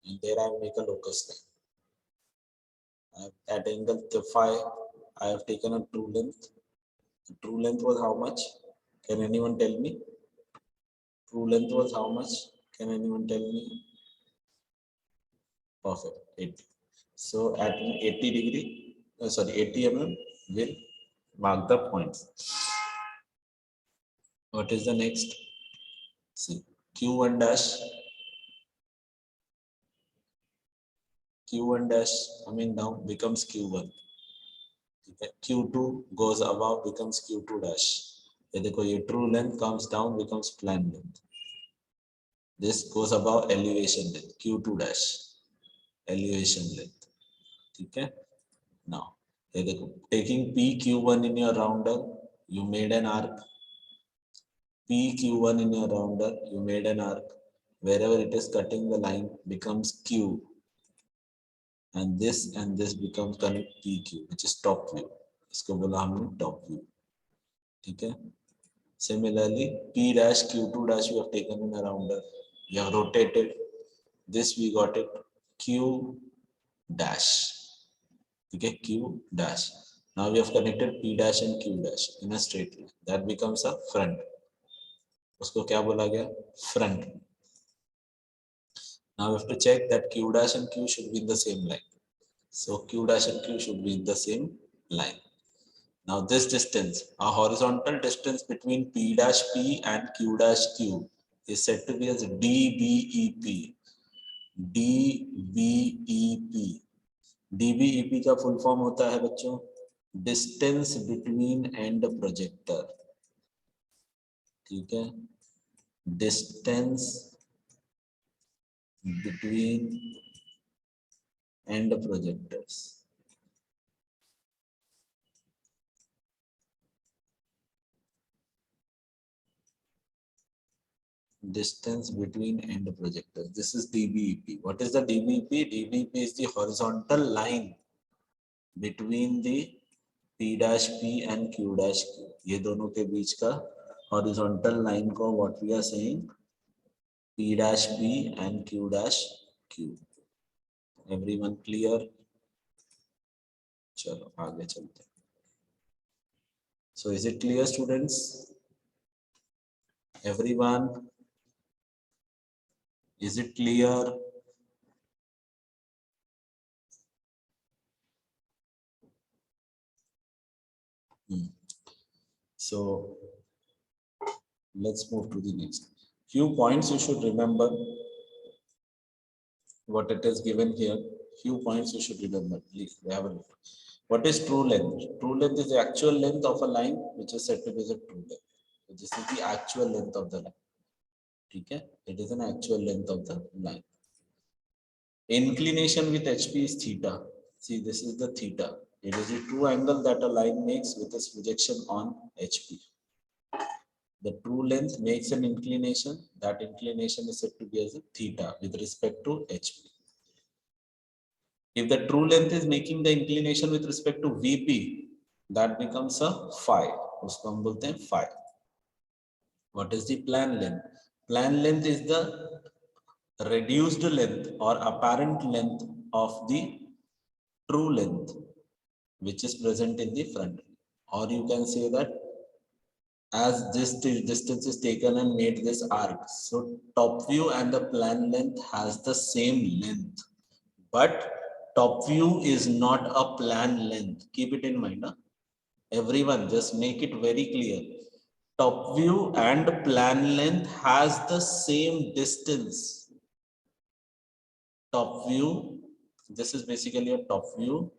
And there I make a locus line. At angle phi, I have taken a true length. The true length was how much? Can anyone tell me? True length was how much? Can anyone tell me? Perfect, 80. So at an 80 degree, 80 mm will mark the points. What is the next? See, Q1 dash. Q1 dash coming down becomes Q1. Q2 goes above becomes Q2 dash. ये देखो ये true length comes down becomes plan length. This goes above elevation length. Q2 dash. Elevation length. ठीक है? Now ये देखो taking PQ1 in your rounder, you made an arc. PQ1 in your rounder, you made an arc. Wherever it is cutting the line becomes Q. And this becomes connect PQ, which is top view. इसको बोला हमने top view. ठीक है? Similarly, P dash Q2 dash we have taken in a rounder. We have rotated. This we got it Q dash. Okay, Q dash. Now we have connected P dash and Q dash in a straight line. That becomes a front. उसको क्या बोला गया? Front. Now we have to check that Q dash and Q should be in the same line. So Q dash and Q should be in the same line. Now this distance, a horizontal distance between P dash P and Q dash Q is said to be as DBEP. DBEP. DBEP का full form होता है बच्चों distance between end projector. ठीक है, distance between end projectors. Distance between end projectors. This is DBEP. What is the DBEP? DBEP is the horizontal line between the P dash P and Q dash Q. ये दोनों के बीच का horizontal line को what we are saying P dash P and Q dash Q. Everyone clear? चलो आगे चलते हैं. So is it clear, students? Everyone? Is it clear? So let's move to the next. Few points you should remember. What it is given here. Few points you should remember. Please have a look. What is true length? True length is the actual length of a line which is said to be the true length. So this is the actual length of the line. Okay? It is an actual length of the line. Inclination with HP is theta. See, this is the theta. It is the true angle that a line makes with its projection on HP. The true length makes an inclination. That inclination is said to be as a theta with respect to HP. If the true length is making the inclination with respect to VP, that becomes a phi. उसको हम बोलते हैं phi. What is the plan length? Plan length is the reduced length or apparent length of the true length, which is present in the front. Or you can say that as this distance is taken and made this arc, so top view and the plan length has the same length, but top view is not a plan length. Keep it in mind. Huh? Everyone, just make it very clear. Top view and plan length has the same distance. Top view, this is basically a top view.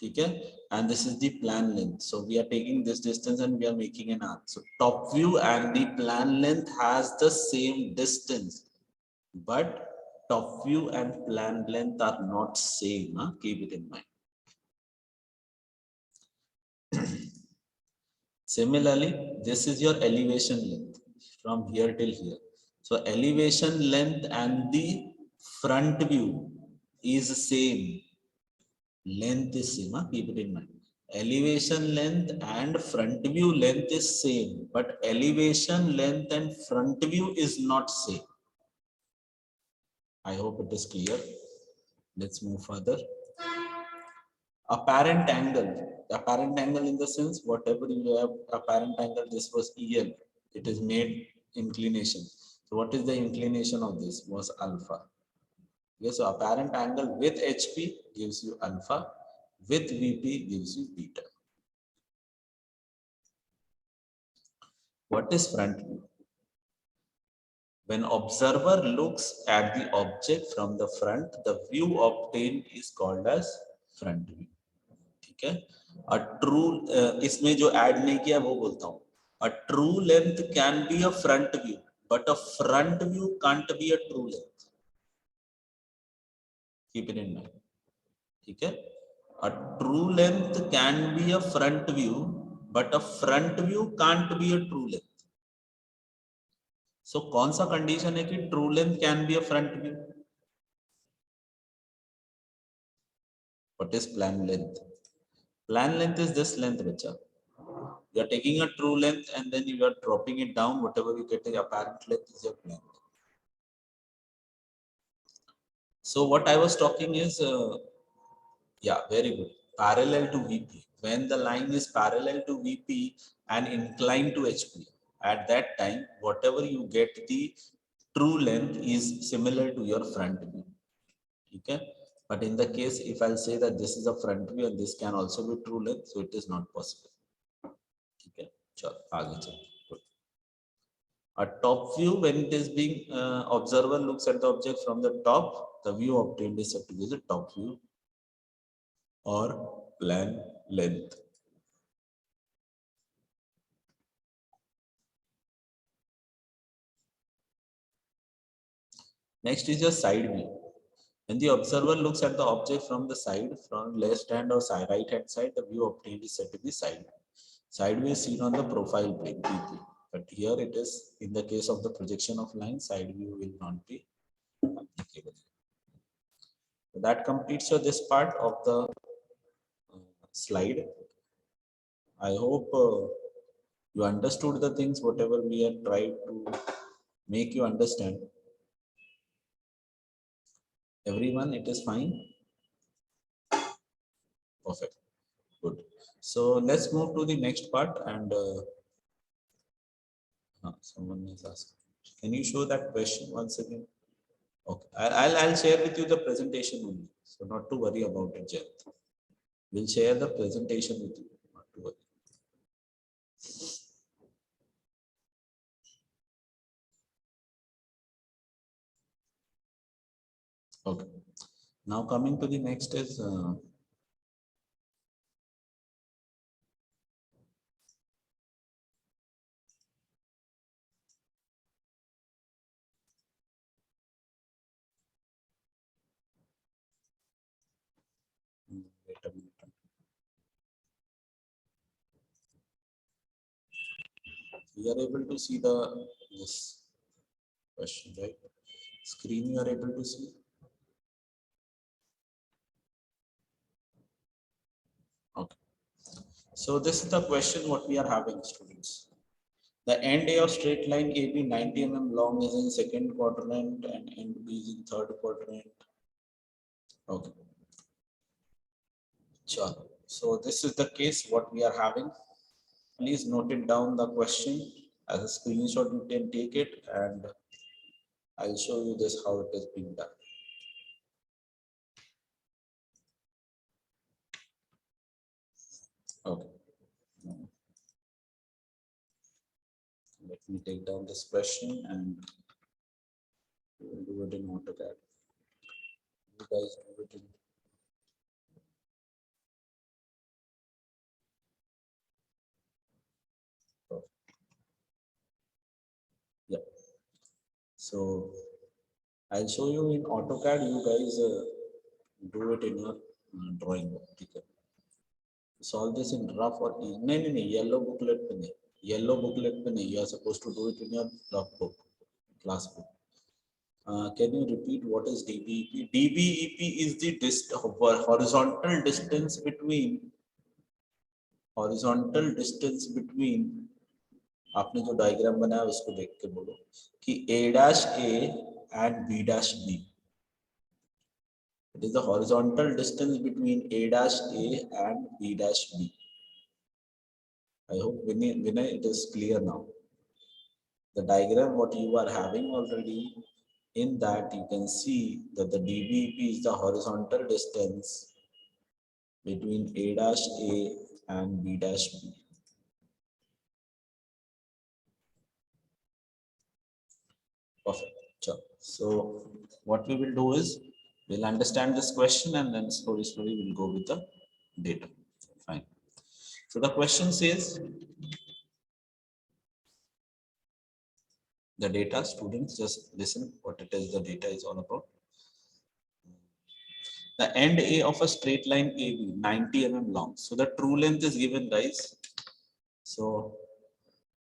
Okay, and this is the plan length. So we are taking this distance and we are making an arc. So top view and the plan length has the same distance, but top view and plan length are not same. Huh? Keep it in mind. Similarly, this is your elevation length from here till here. So elevation length and the front view is same. Length is same. Huh? Keep it in mind. Elevation length and front view length is same, but elevation length and front view is not same. I hope it is clear. Let's move further. Apparent angle. Apparent angle in the sense, whatever you have apparent angle, this was EL. It is made inclination. So what is the inclination of this? Was alpha. Okay, so apparent angle with HP gives you alpha. With VP gives you beta. What is front view? When observer looks at the object from the front, the view obtained is called as front view. ठीक है? A true इसमें जो add नहीं किया वो बोलता हूँ. A true length can be a front view, but a front view can't be a true length. Keep it in mind. ठीक है? A true length can be a front view, but a front view can't be a true length. So कौन सा condition है कि true length can be a front view? What is plan length? Plan length is this length, bacha. You are taking a true length and then you are dropping it down. Whatever you get, the apparent length is your plan. So what I was talking is, yeah, very good. Parallel to VP. when the line is parallel to VP and inclined to HP. At that time, whatever you get, the true length is similar to your front view. Okay, but in the case if I'll say that this is a front view and this can also be true length, so it is not possible. Okay, sure. Good. A top view, when it is being observer looks at the object from the top, the view obtained is said to be the top view or plan length. Next is your side view. When the observer looks at the object from the side, from left hand or right hand side, the view obtained is said to be side view. Side view is seen on the profile plane, PP. But here it is, in the case of the projection of line, side view will not be applicable. So that completes this part of the slide. I hope you understood the things, whatever we have tried to make you understand. Everyone, it is fine? Perfect. Good. So let's move to the next part, and someone is asking. Can you show that question once again? Okay, I'll share with you the presentation only, so not to worry about it, Jayant. We'll share the presentation with you, not to worry. Okay. Now coming to the next is wait a minute. You are able to see this question, right? Screen you are able to see. Okay. So this is the question what we are having, students. The end A of straight line AB 90 mm long is in second quadrant and end B is in third quadrant. Okay. Sure. So this is the case what we are having. Please note it down the question as a screenshot. You can take it and I'll show you this how it is being done. Okay. Let me take down this question and we'll do it in AutoCAD. You guys do it in. Yeah. So I'll show you in AutoCAD. You guys do it in your drawing book. Okay. Solve this in rough or no, yellow booklet pe nahi. Yellow booklet pe nahi. You are supposed to do it in your rough book, class book. Can you repeat what is DBEP? DBEP is the horizontal distance between आपने जो diagram बनाया उसको देख के बोलो कि A' and B'. It is the horizontal distance between A' and B'. I hope Vinay, it is clear now. The diagram what you are having already, in that you can see that the DBEP is the horizontal distance between A' and B'. Perfect. Sure. So what we will do is we'll understand this question and then slowly we'll go with the data. Fine. So the question says the data, students just listen what it is the data is all about. The end A of a straight line AB 90 mm long. So the true length is given, guys. So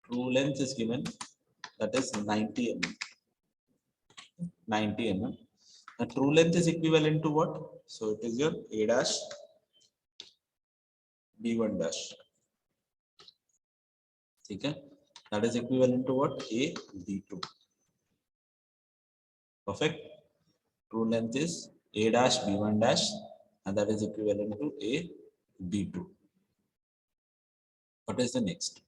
true length is given, that is 90 mm. 90 mm. The true length is equivalent to what? So it is your A' B1'. Okay, that is equivalent to what? A B2. Perfect. True length is A' B1', and that is equivalent to A B2. What is the next?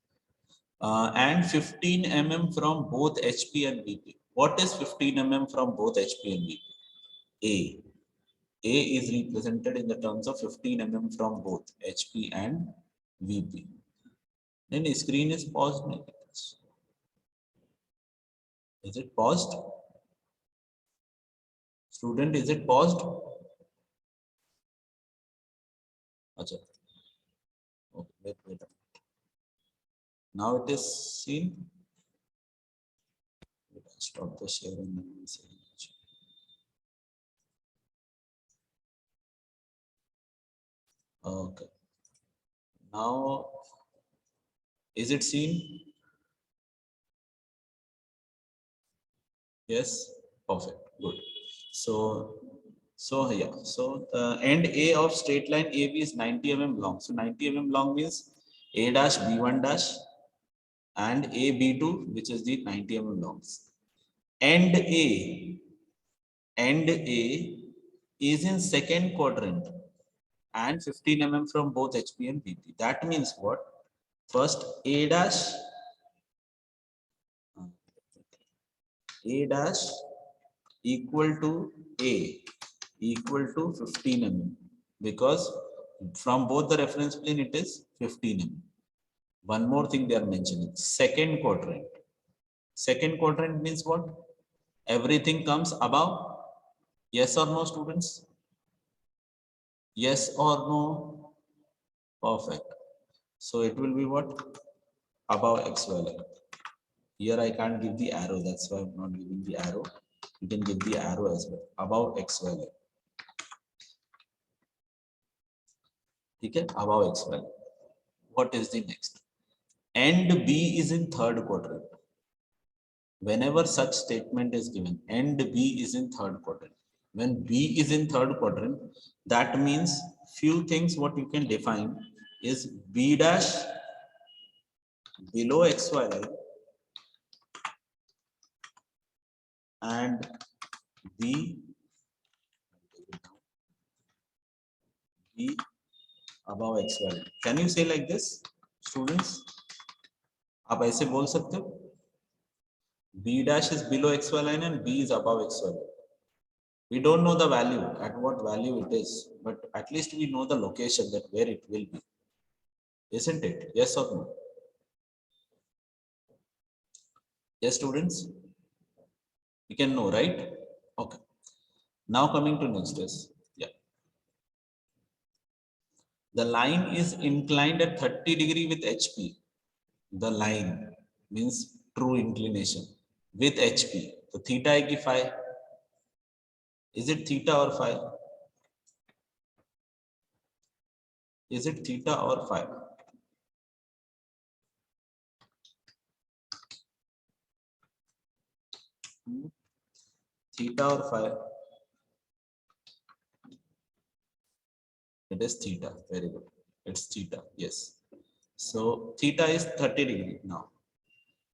And 15 mm from both HP and VP. What is 15 mm from both HP and VP? A is represented in the terms of 15 mm from both HP and VP. Then the screen is paused. Is it paused? Student, is it paused? Achha. Okay, wait. Now it is seen. Stop the sharing. Okay. Now, is it seen? Yes. Perfect. Good. So yeah. So the end A of straight line AB is 90 mm long. So 90 mm long means A dash B1 dash and A B2, which is the 90 mm longs. End A is in second quadrant and 15 mm from both HP and BP. That means what? First A dash equal to A equal to 15 mm, because from both the reference plane it is 15 mm. One more thing they are mentioning, second quadrant. Second quadrant means what? Everything comes above. Yes or no, students? Yes or no? Perfect. So it will be what? Above XY line. Here I can't give the arrow, that's why I'm not giving the arrow. You can give the arrow as well. Above XY line. Okay, above XY line. What is the next? End B is in third quadrant. Whenever such statement is given, end B is in third quadrant. When B is in third quadrant, that means few things what you can define is B dash below XY line and B above XY line. Can you say like this, students? आप ऐसे बोल सकते हो? B dash is below XY line and B is above XY line. We don't know the value, at what value it is, but at least we know the location, that where it will be. Isn't it? Yes or no? Yes, students? We can know, right? Okay. Now coming to next is, yeah. The line is inclined at 30 degree with HP. The line means true inclination with HP. So theta is phi. Is it theta or phi? Is it theta or phi? Theta or phi? It is theta. Very good. It's theta. Yes. So theta is 30 degree now.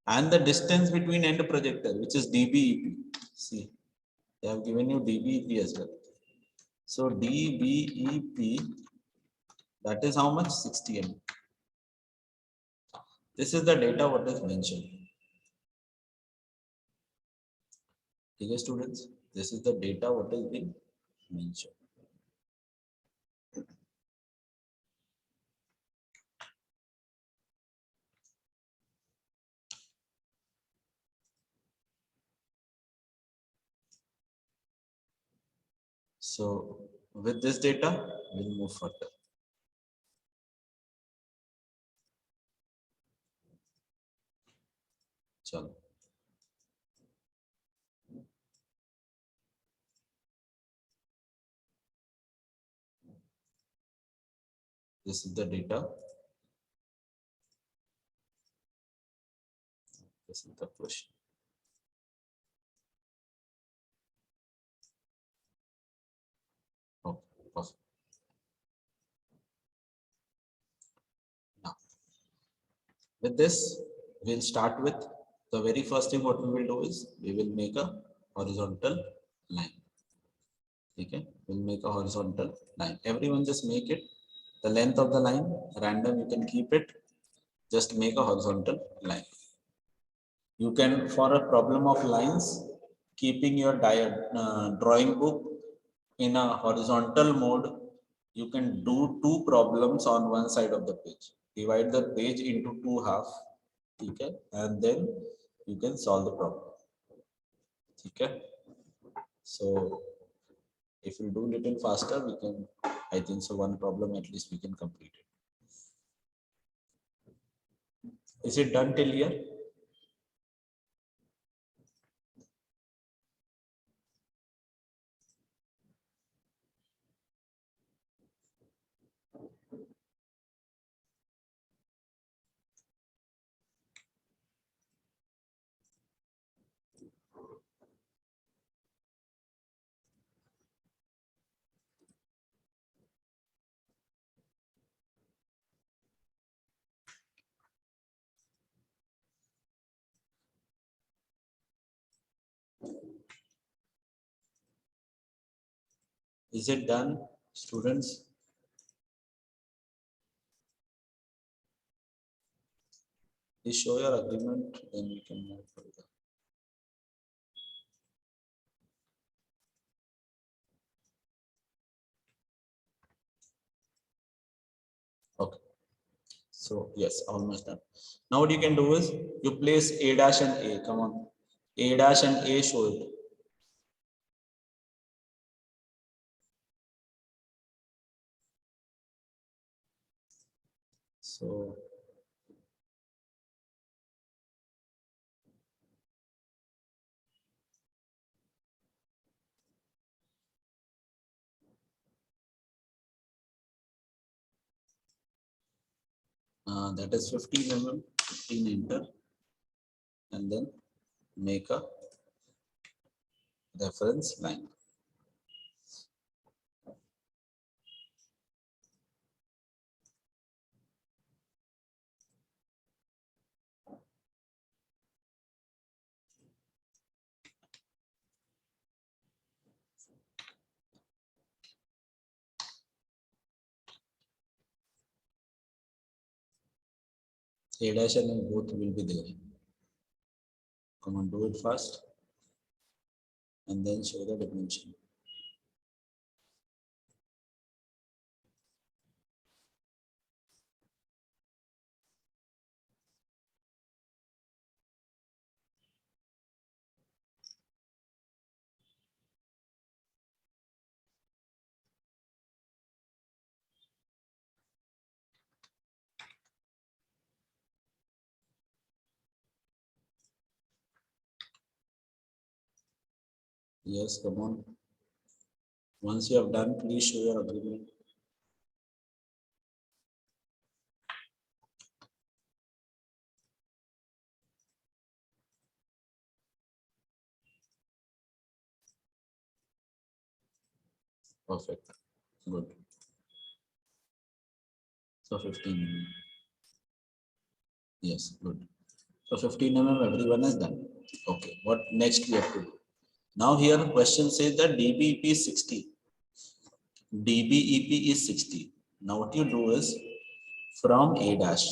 And the distance between end projector, which is dBEP. See, they have given you dBEP as well. So dBEP, that is how much? 60 mm. This is the data what is mentioned. Okay, students, this is the data what is being mentioned. So with this data, we'll move further. Chalo. This is the data. This is the question. Okay, perfect. Now, with this, we'll start with the very first thing what we will do is we will make a horizontal line. Okay, we'll make a horizontal line. Everyone just make it. The length of the line, random, you can keep it. just make a horizontal line. You can, for a problem of lines, keeping your drawing book in a horizontal mode, you can do 2 problems on one side of the page. Divide the page into 2 halves, okay, and then you can solve the problem. Okay. So if you do little faster, we can, I think so, one problem at least we can complete it. Is it done till here? Is it done, students? Please show your agreement, then we can move further. Okay. So yes, almost done. Now what you can do is you place A dash and A. Come on, A dash and A, show it. So that is 15 mm, 15 enter, and then make a reference line. A dash and A both will be there. Come on, do it fast, and then show the dimension. Yes, come on. Once you have done, please show your agreement. Perfect. Good. So 15 mm. Yes, good. So 15 mm everyone has done. Okay, what next we have to do? Now here question says that DBEP is 60. DBEP is 60. Now what you do is from A dash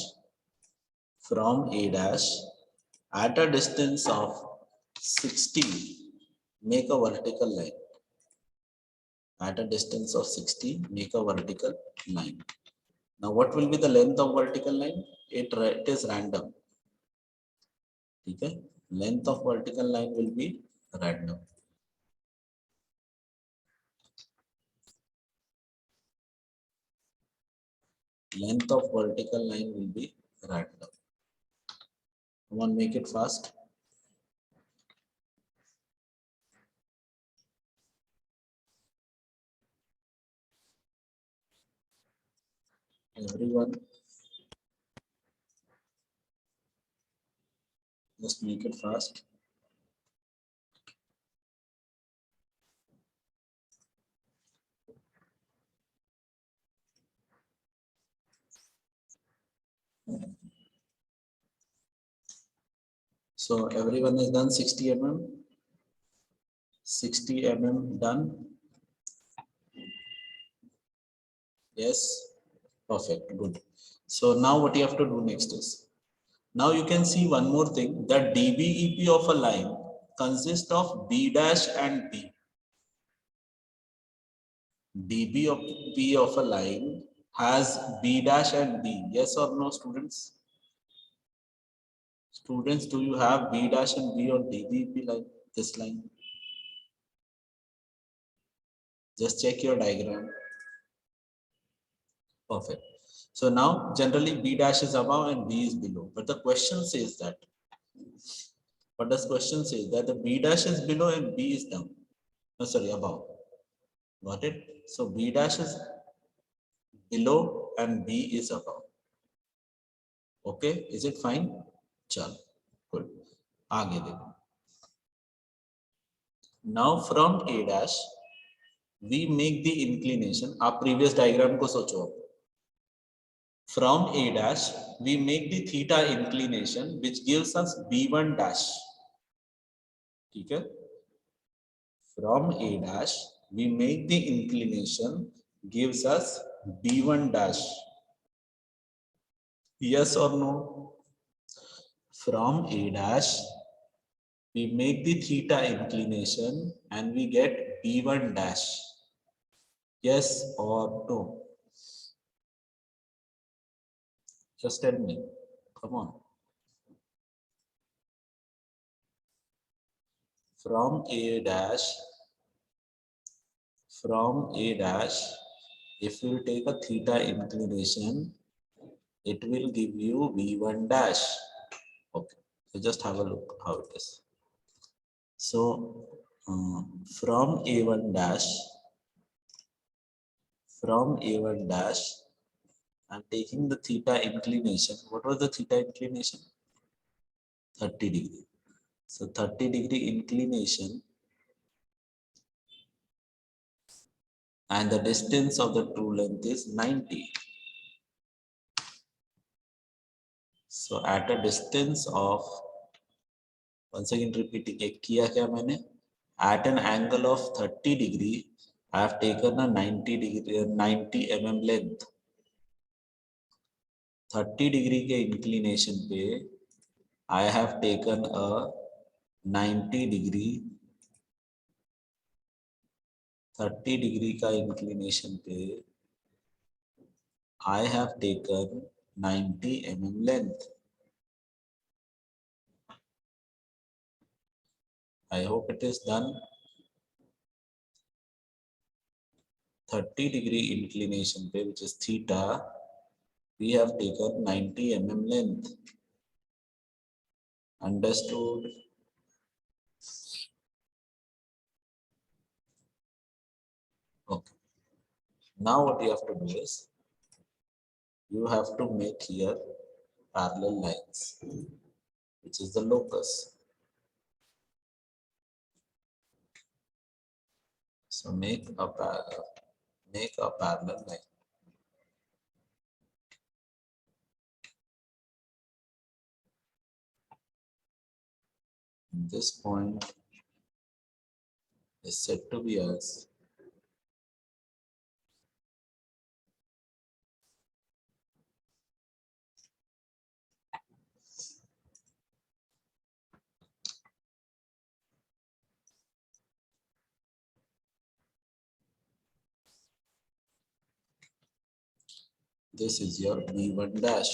at a distance of 60, make a vertical line. At a distance of 60, make a vertical line. Now what will be the length of vertical line? It is random. Okay, length of vertical line will be random. Length of vertical line will be random. Come on, make it fast. Everyone, just make it fast. So everyone has done 60 mm. 60 mm done. Yes, perfect, good. So now what you have to do next is Now you can see one more thing, that DBEP of a line consists of B dash and B. DBEP of a line has B dash and B. Yes or no, students? Students, do you have B dash and B on DBEP line, this line? Just check your diagram. Perfect. So now generally B dash is above and B is below. But the question says that, what does question say? That the B dash is below and B is down. No, sorry, above. Got it? So B dash is below and B is above. Okay, is it fine? Chal. Good. आगे देखो. Now from A dash, we make the inclination. आप previous diagram को सोचो. From A dash, we make the theta inclination, which gives us B1 dash. ठीक है? From A dash, we make the inclination, gives us B1 dash. Yes or no? From A dash, we make the theta inclination and we get B1 dash. Yes or no? Just tell me. Come on. From A dash, if you take a theta inclination, it will give you V1 dash. Okay, so just have a look how it is. So from A1 dash, I'm taking the theta inclination. What was the theta inclination? 30 degree. So 30 degree inclination, and the distance of the true length is 90. So at a distance of, once again repeating, एक किया क्या मैंने? At an angle of 30 degree, I have taken a 90 mm length. 30 degree के inclination पे I have taken a 90 degree. 30 degree का inclination पे I have taken 90 mm length. I hope it is done. 30 degree inclination पे, which is theta, we have taken 90 mm length. Understood? Okay. Now what you have to do is, you have to make here parallel lines, which is the locus. So make a parallel line. This point is said to be as this is your V1 dash.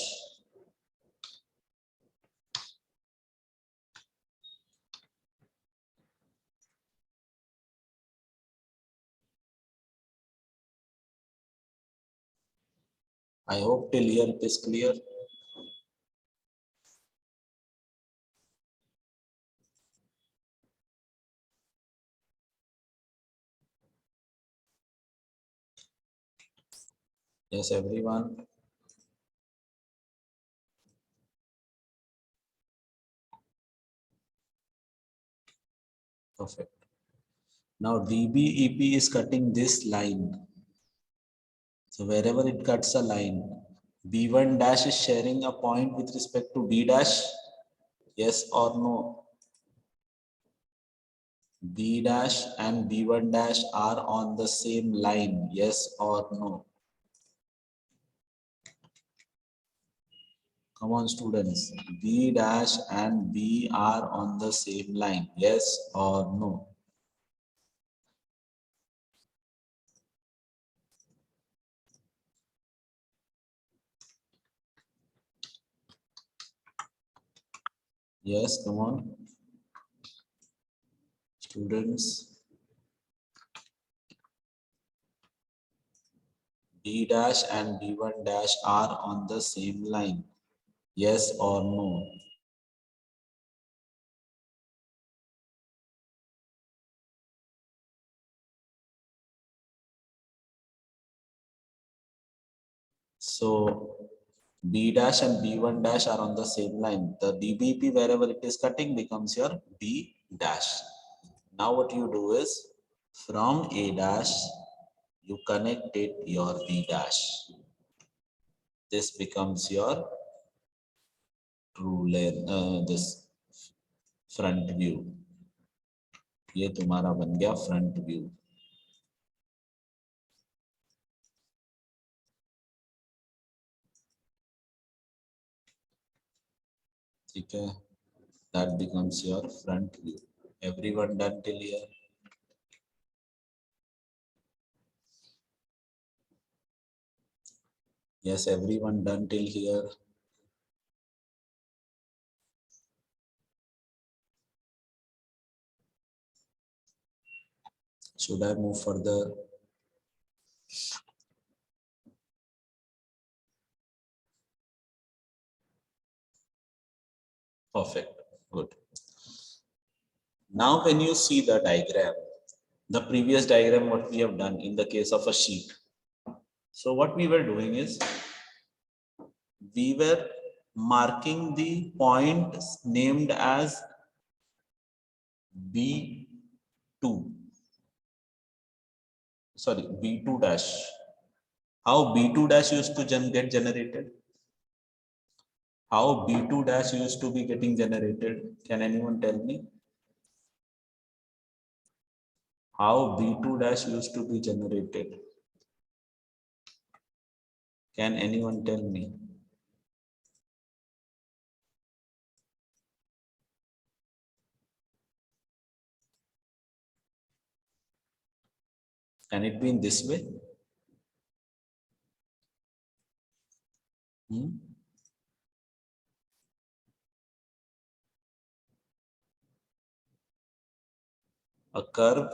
I hope till here it is clear. Yes, everyone. Perfect. Now DBEP is cutting this line. So wherever it cuts a line, B1 dash is sharing a point with respect to B dash. Yes or no? B dash and B1 dash are on the same line. Yes or no? Come on, students. B dash and B are on the same line. Yes or no? Yes, come on. Students. B dash and B1 dash are on the same line. Yes or no? So B dash and B1 dash are on the same line. The DBP, wherever it is cutting, becomes your B dash. Now what you do is, from A dash, you connect it your B dash. This becomes your true lane, this front view. ये तुम्हारा बन गया front view. ठीक है? That becomes your front view. Everyone done till here? Yes, everyone done till here? Should I move further? Perfect. Good. Now when you see the diagram, the previous diagram what we have done in the case of a sheet. So what we were doing is, we were marking the points named as B2. Sorry, B2 dash. How B2 dash used to get generated? How B2 dash used to be getting generated? Can anyone tell me? How B2 dash used to be generated? Can anyone tell me? Can it be in this way? A curve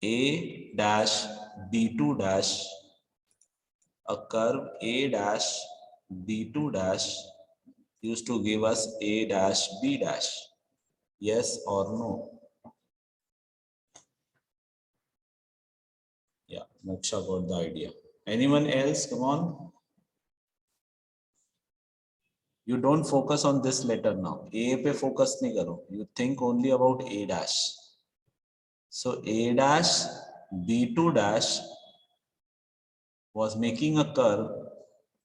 A dash B2 dash, a curve A dash B2 dash used to give us A dash B dash. Yes or no? Yeah, Moksha got the idea. Anyone else? Come on. You don't focus on this letter now. A pe focus nahi karo. You think only about A dash. So A dash B2 dash was making a curve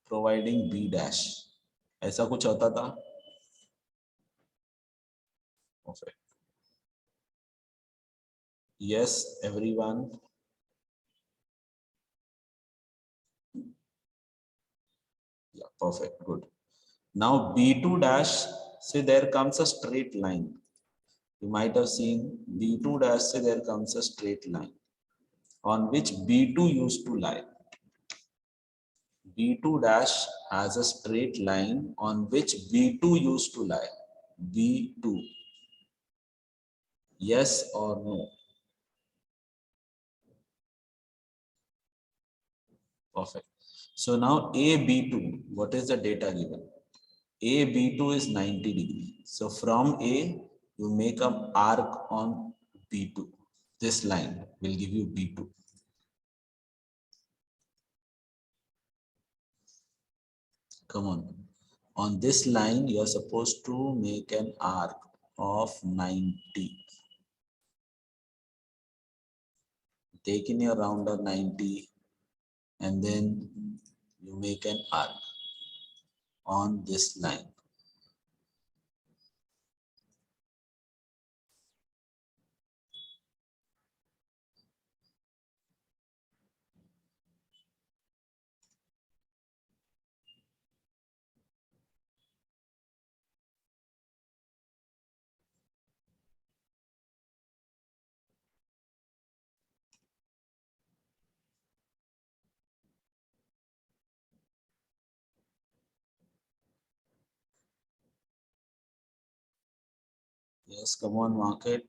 providing B dash. ऐसा कुछ होता था? Perfect. Yes, everyone. Yeah, perfect. Good. Now B2 dash, say there comes a straight line. You might have seen B2 dash, say there comes a straight line on which B2 used to lie. B2 dash has a straight line on which B2 used to lie. B2. Yes or no? Perfect. So now AB2, what is the data given? AB2 is 90 degree. So from A, you make an arc on B2. This line will give you B2. Come on. On this line, you are supposed to make an arc of 90. Take in your rounder 90 and then you make an arc on this line. Yes, come on, market.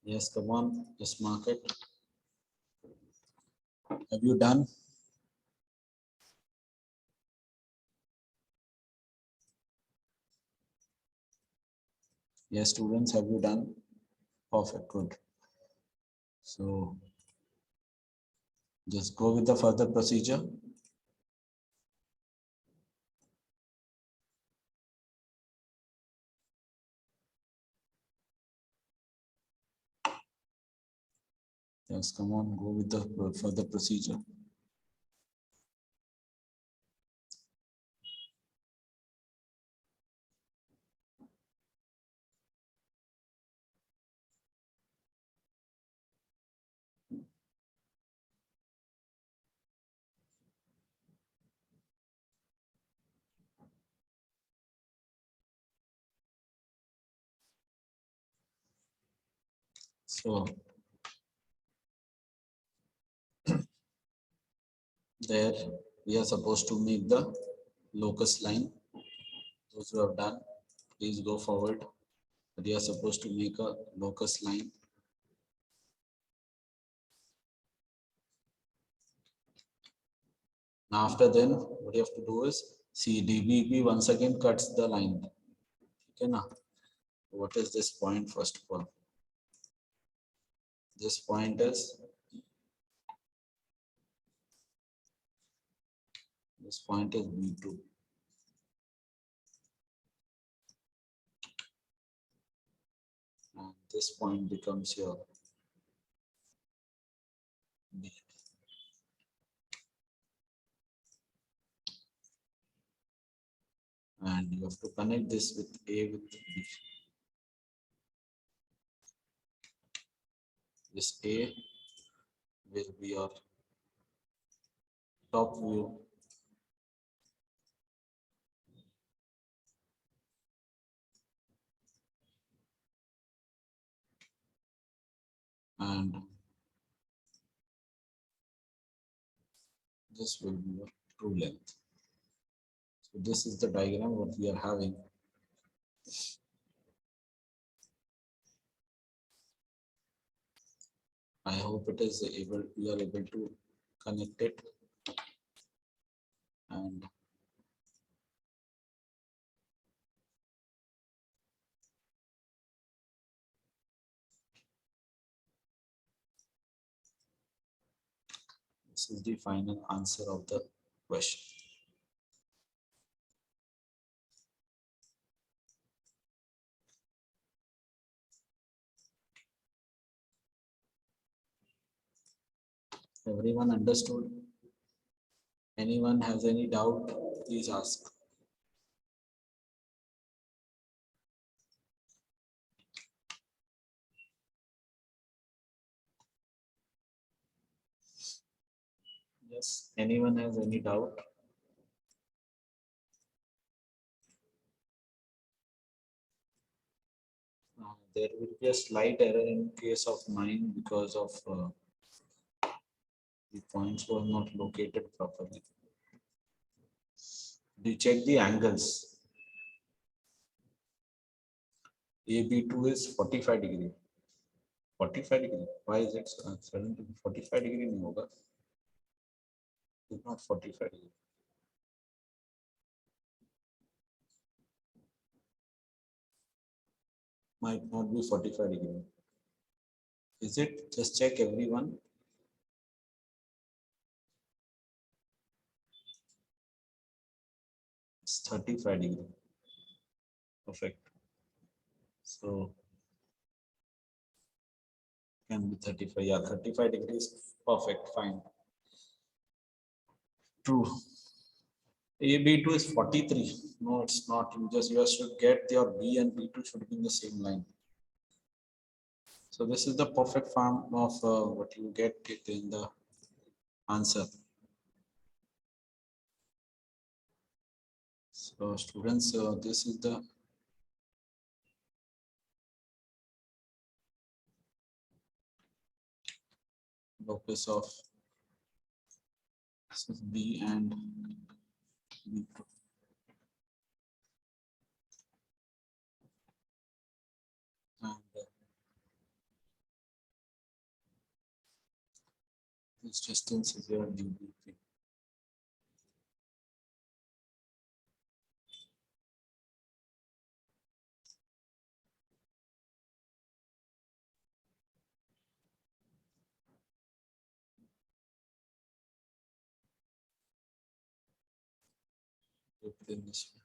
Yes, come on, just market. Have you done? Yes, students, have you done? Perfect, good. So just go with the further procedure. Yes, come on, go with the further procedure. So there we are supposed to make the locus line. Those who have done, please go forward. We are supposed to make a locus line. Now after then, what you have to do is, see DBB once again cuts the line. Okay, now what is this point first of all? This point is B2. And this point becomes your B. And you have to connect this with A with B. This A will be your top view. And this will be your true length. So this is the diagram what we are having. I hope it is able, we are able to connect it. And this is the final answer of the question. Everyone understood? Anyone has any doubt, please ask. Yes, anyone has any doubt? There will be a slight error in case of mine because of the points were not located properly. Do you check the angles? AB2 is 45 degree. 45 degree. Why is it suddenly 45 degree? नहीं होगा. It's not 45 degree. Might not be 45 degree. Is it? Just check everyone. It's 35 degree. Perfect. So can be 35. Yeah, 35 degrees. Perfect. Fine. True. AB2 is 43. No, it's not. You should get your B and B2 should be in the same line. So this is the perfect form of what you get it in the answer. So students, this is the locus of this is B and B2. And this distance is your DBP. Put it in this way.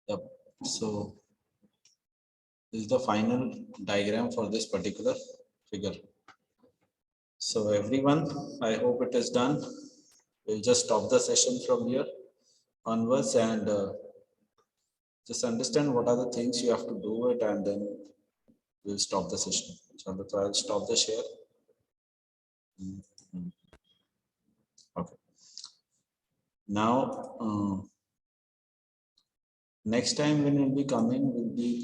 Yep. So this is the final diagram for this particular figure. So everyone, I hope it is done. We'll just stop the session from here onwards and just understand what are the things you have to do it, and then we'll stop the session. So I'll stop the share. Okay. Now, next time when we'll be coming will be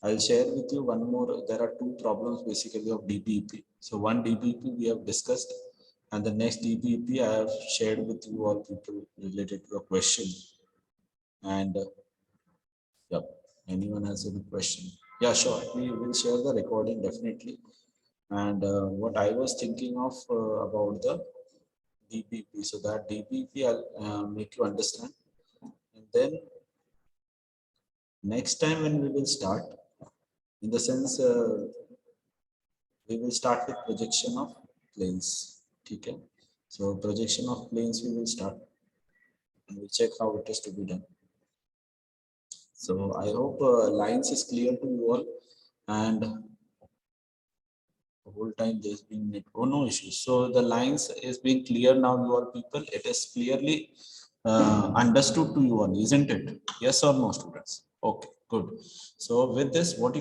I'll share with you one more. There are two problems basically of DBEP. So one DBEP we have discussed, and the next DBEP I have shared with you all people related to a question. And yep, anyone has any question? Yeah, sure. We will share the recording definitely. And what I was thinking of about the DBP, so that DBP I'll make you understand, and then next time when we will start, in the sense we will start with projection of planes. Okay, so projection of planes we will start, and we'll check how it is to be done. So I hope lines is clear to you all, and the whole time there's been no issues. So the lines is being clear now, you all people. It is clearly understood to you all, isn't it? Yes or no, students? Okay, good. So with this, what you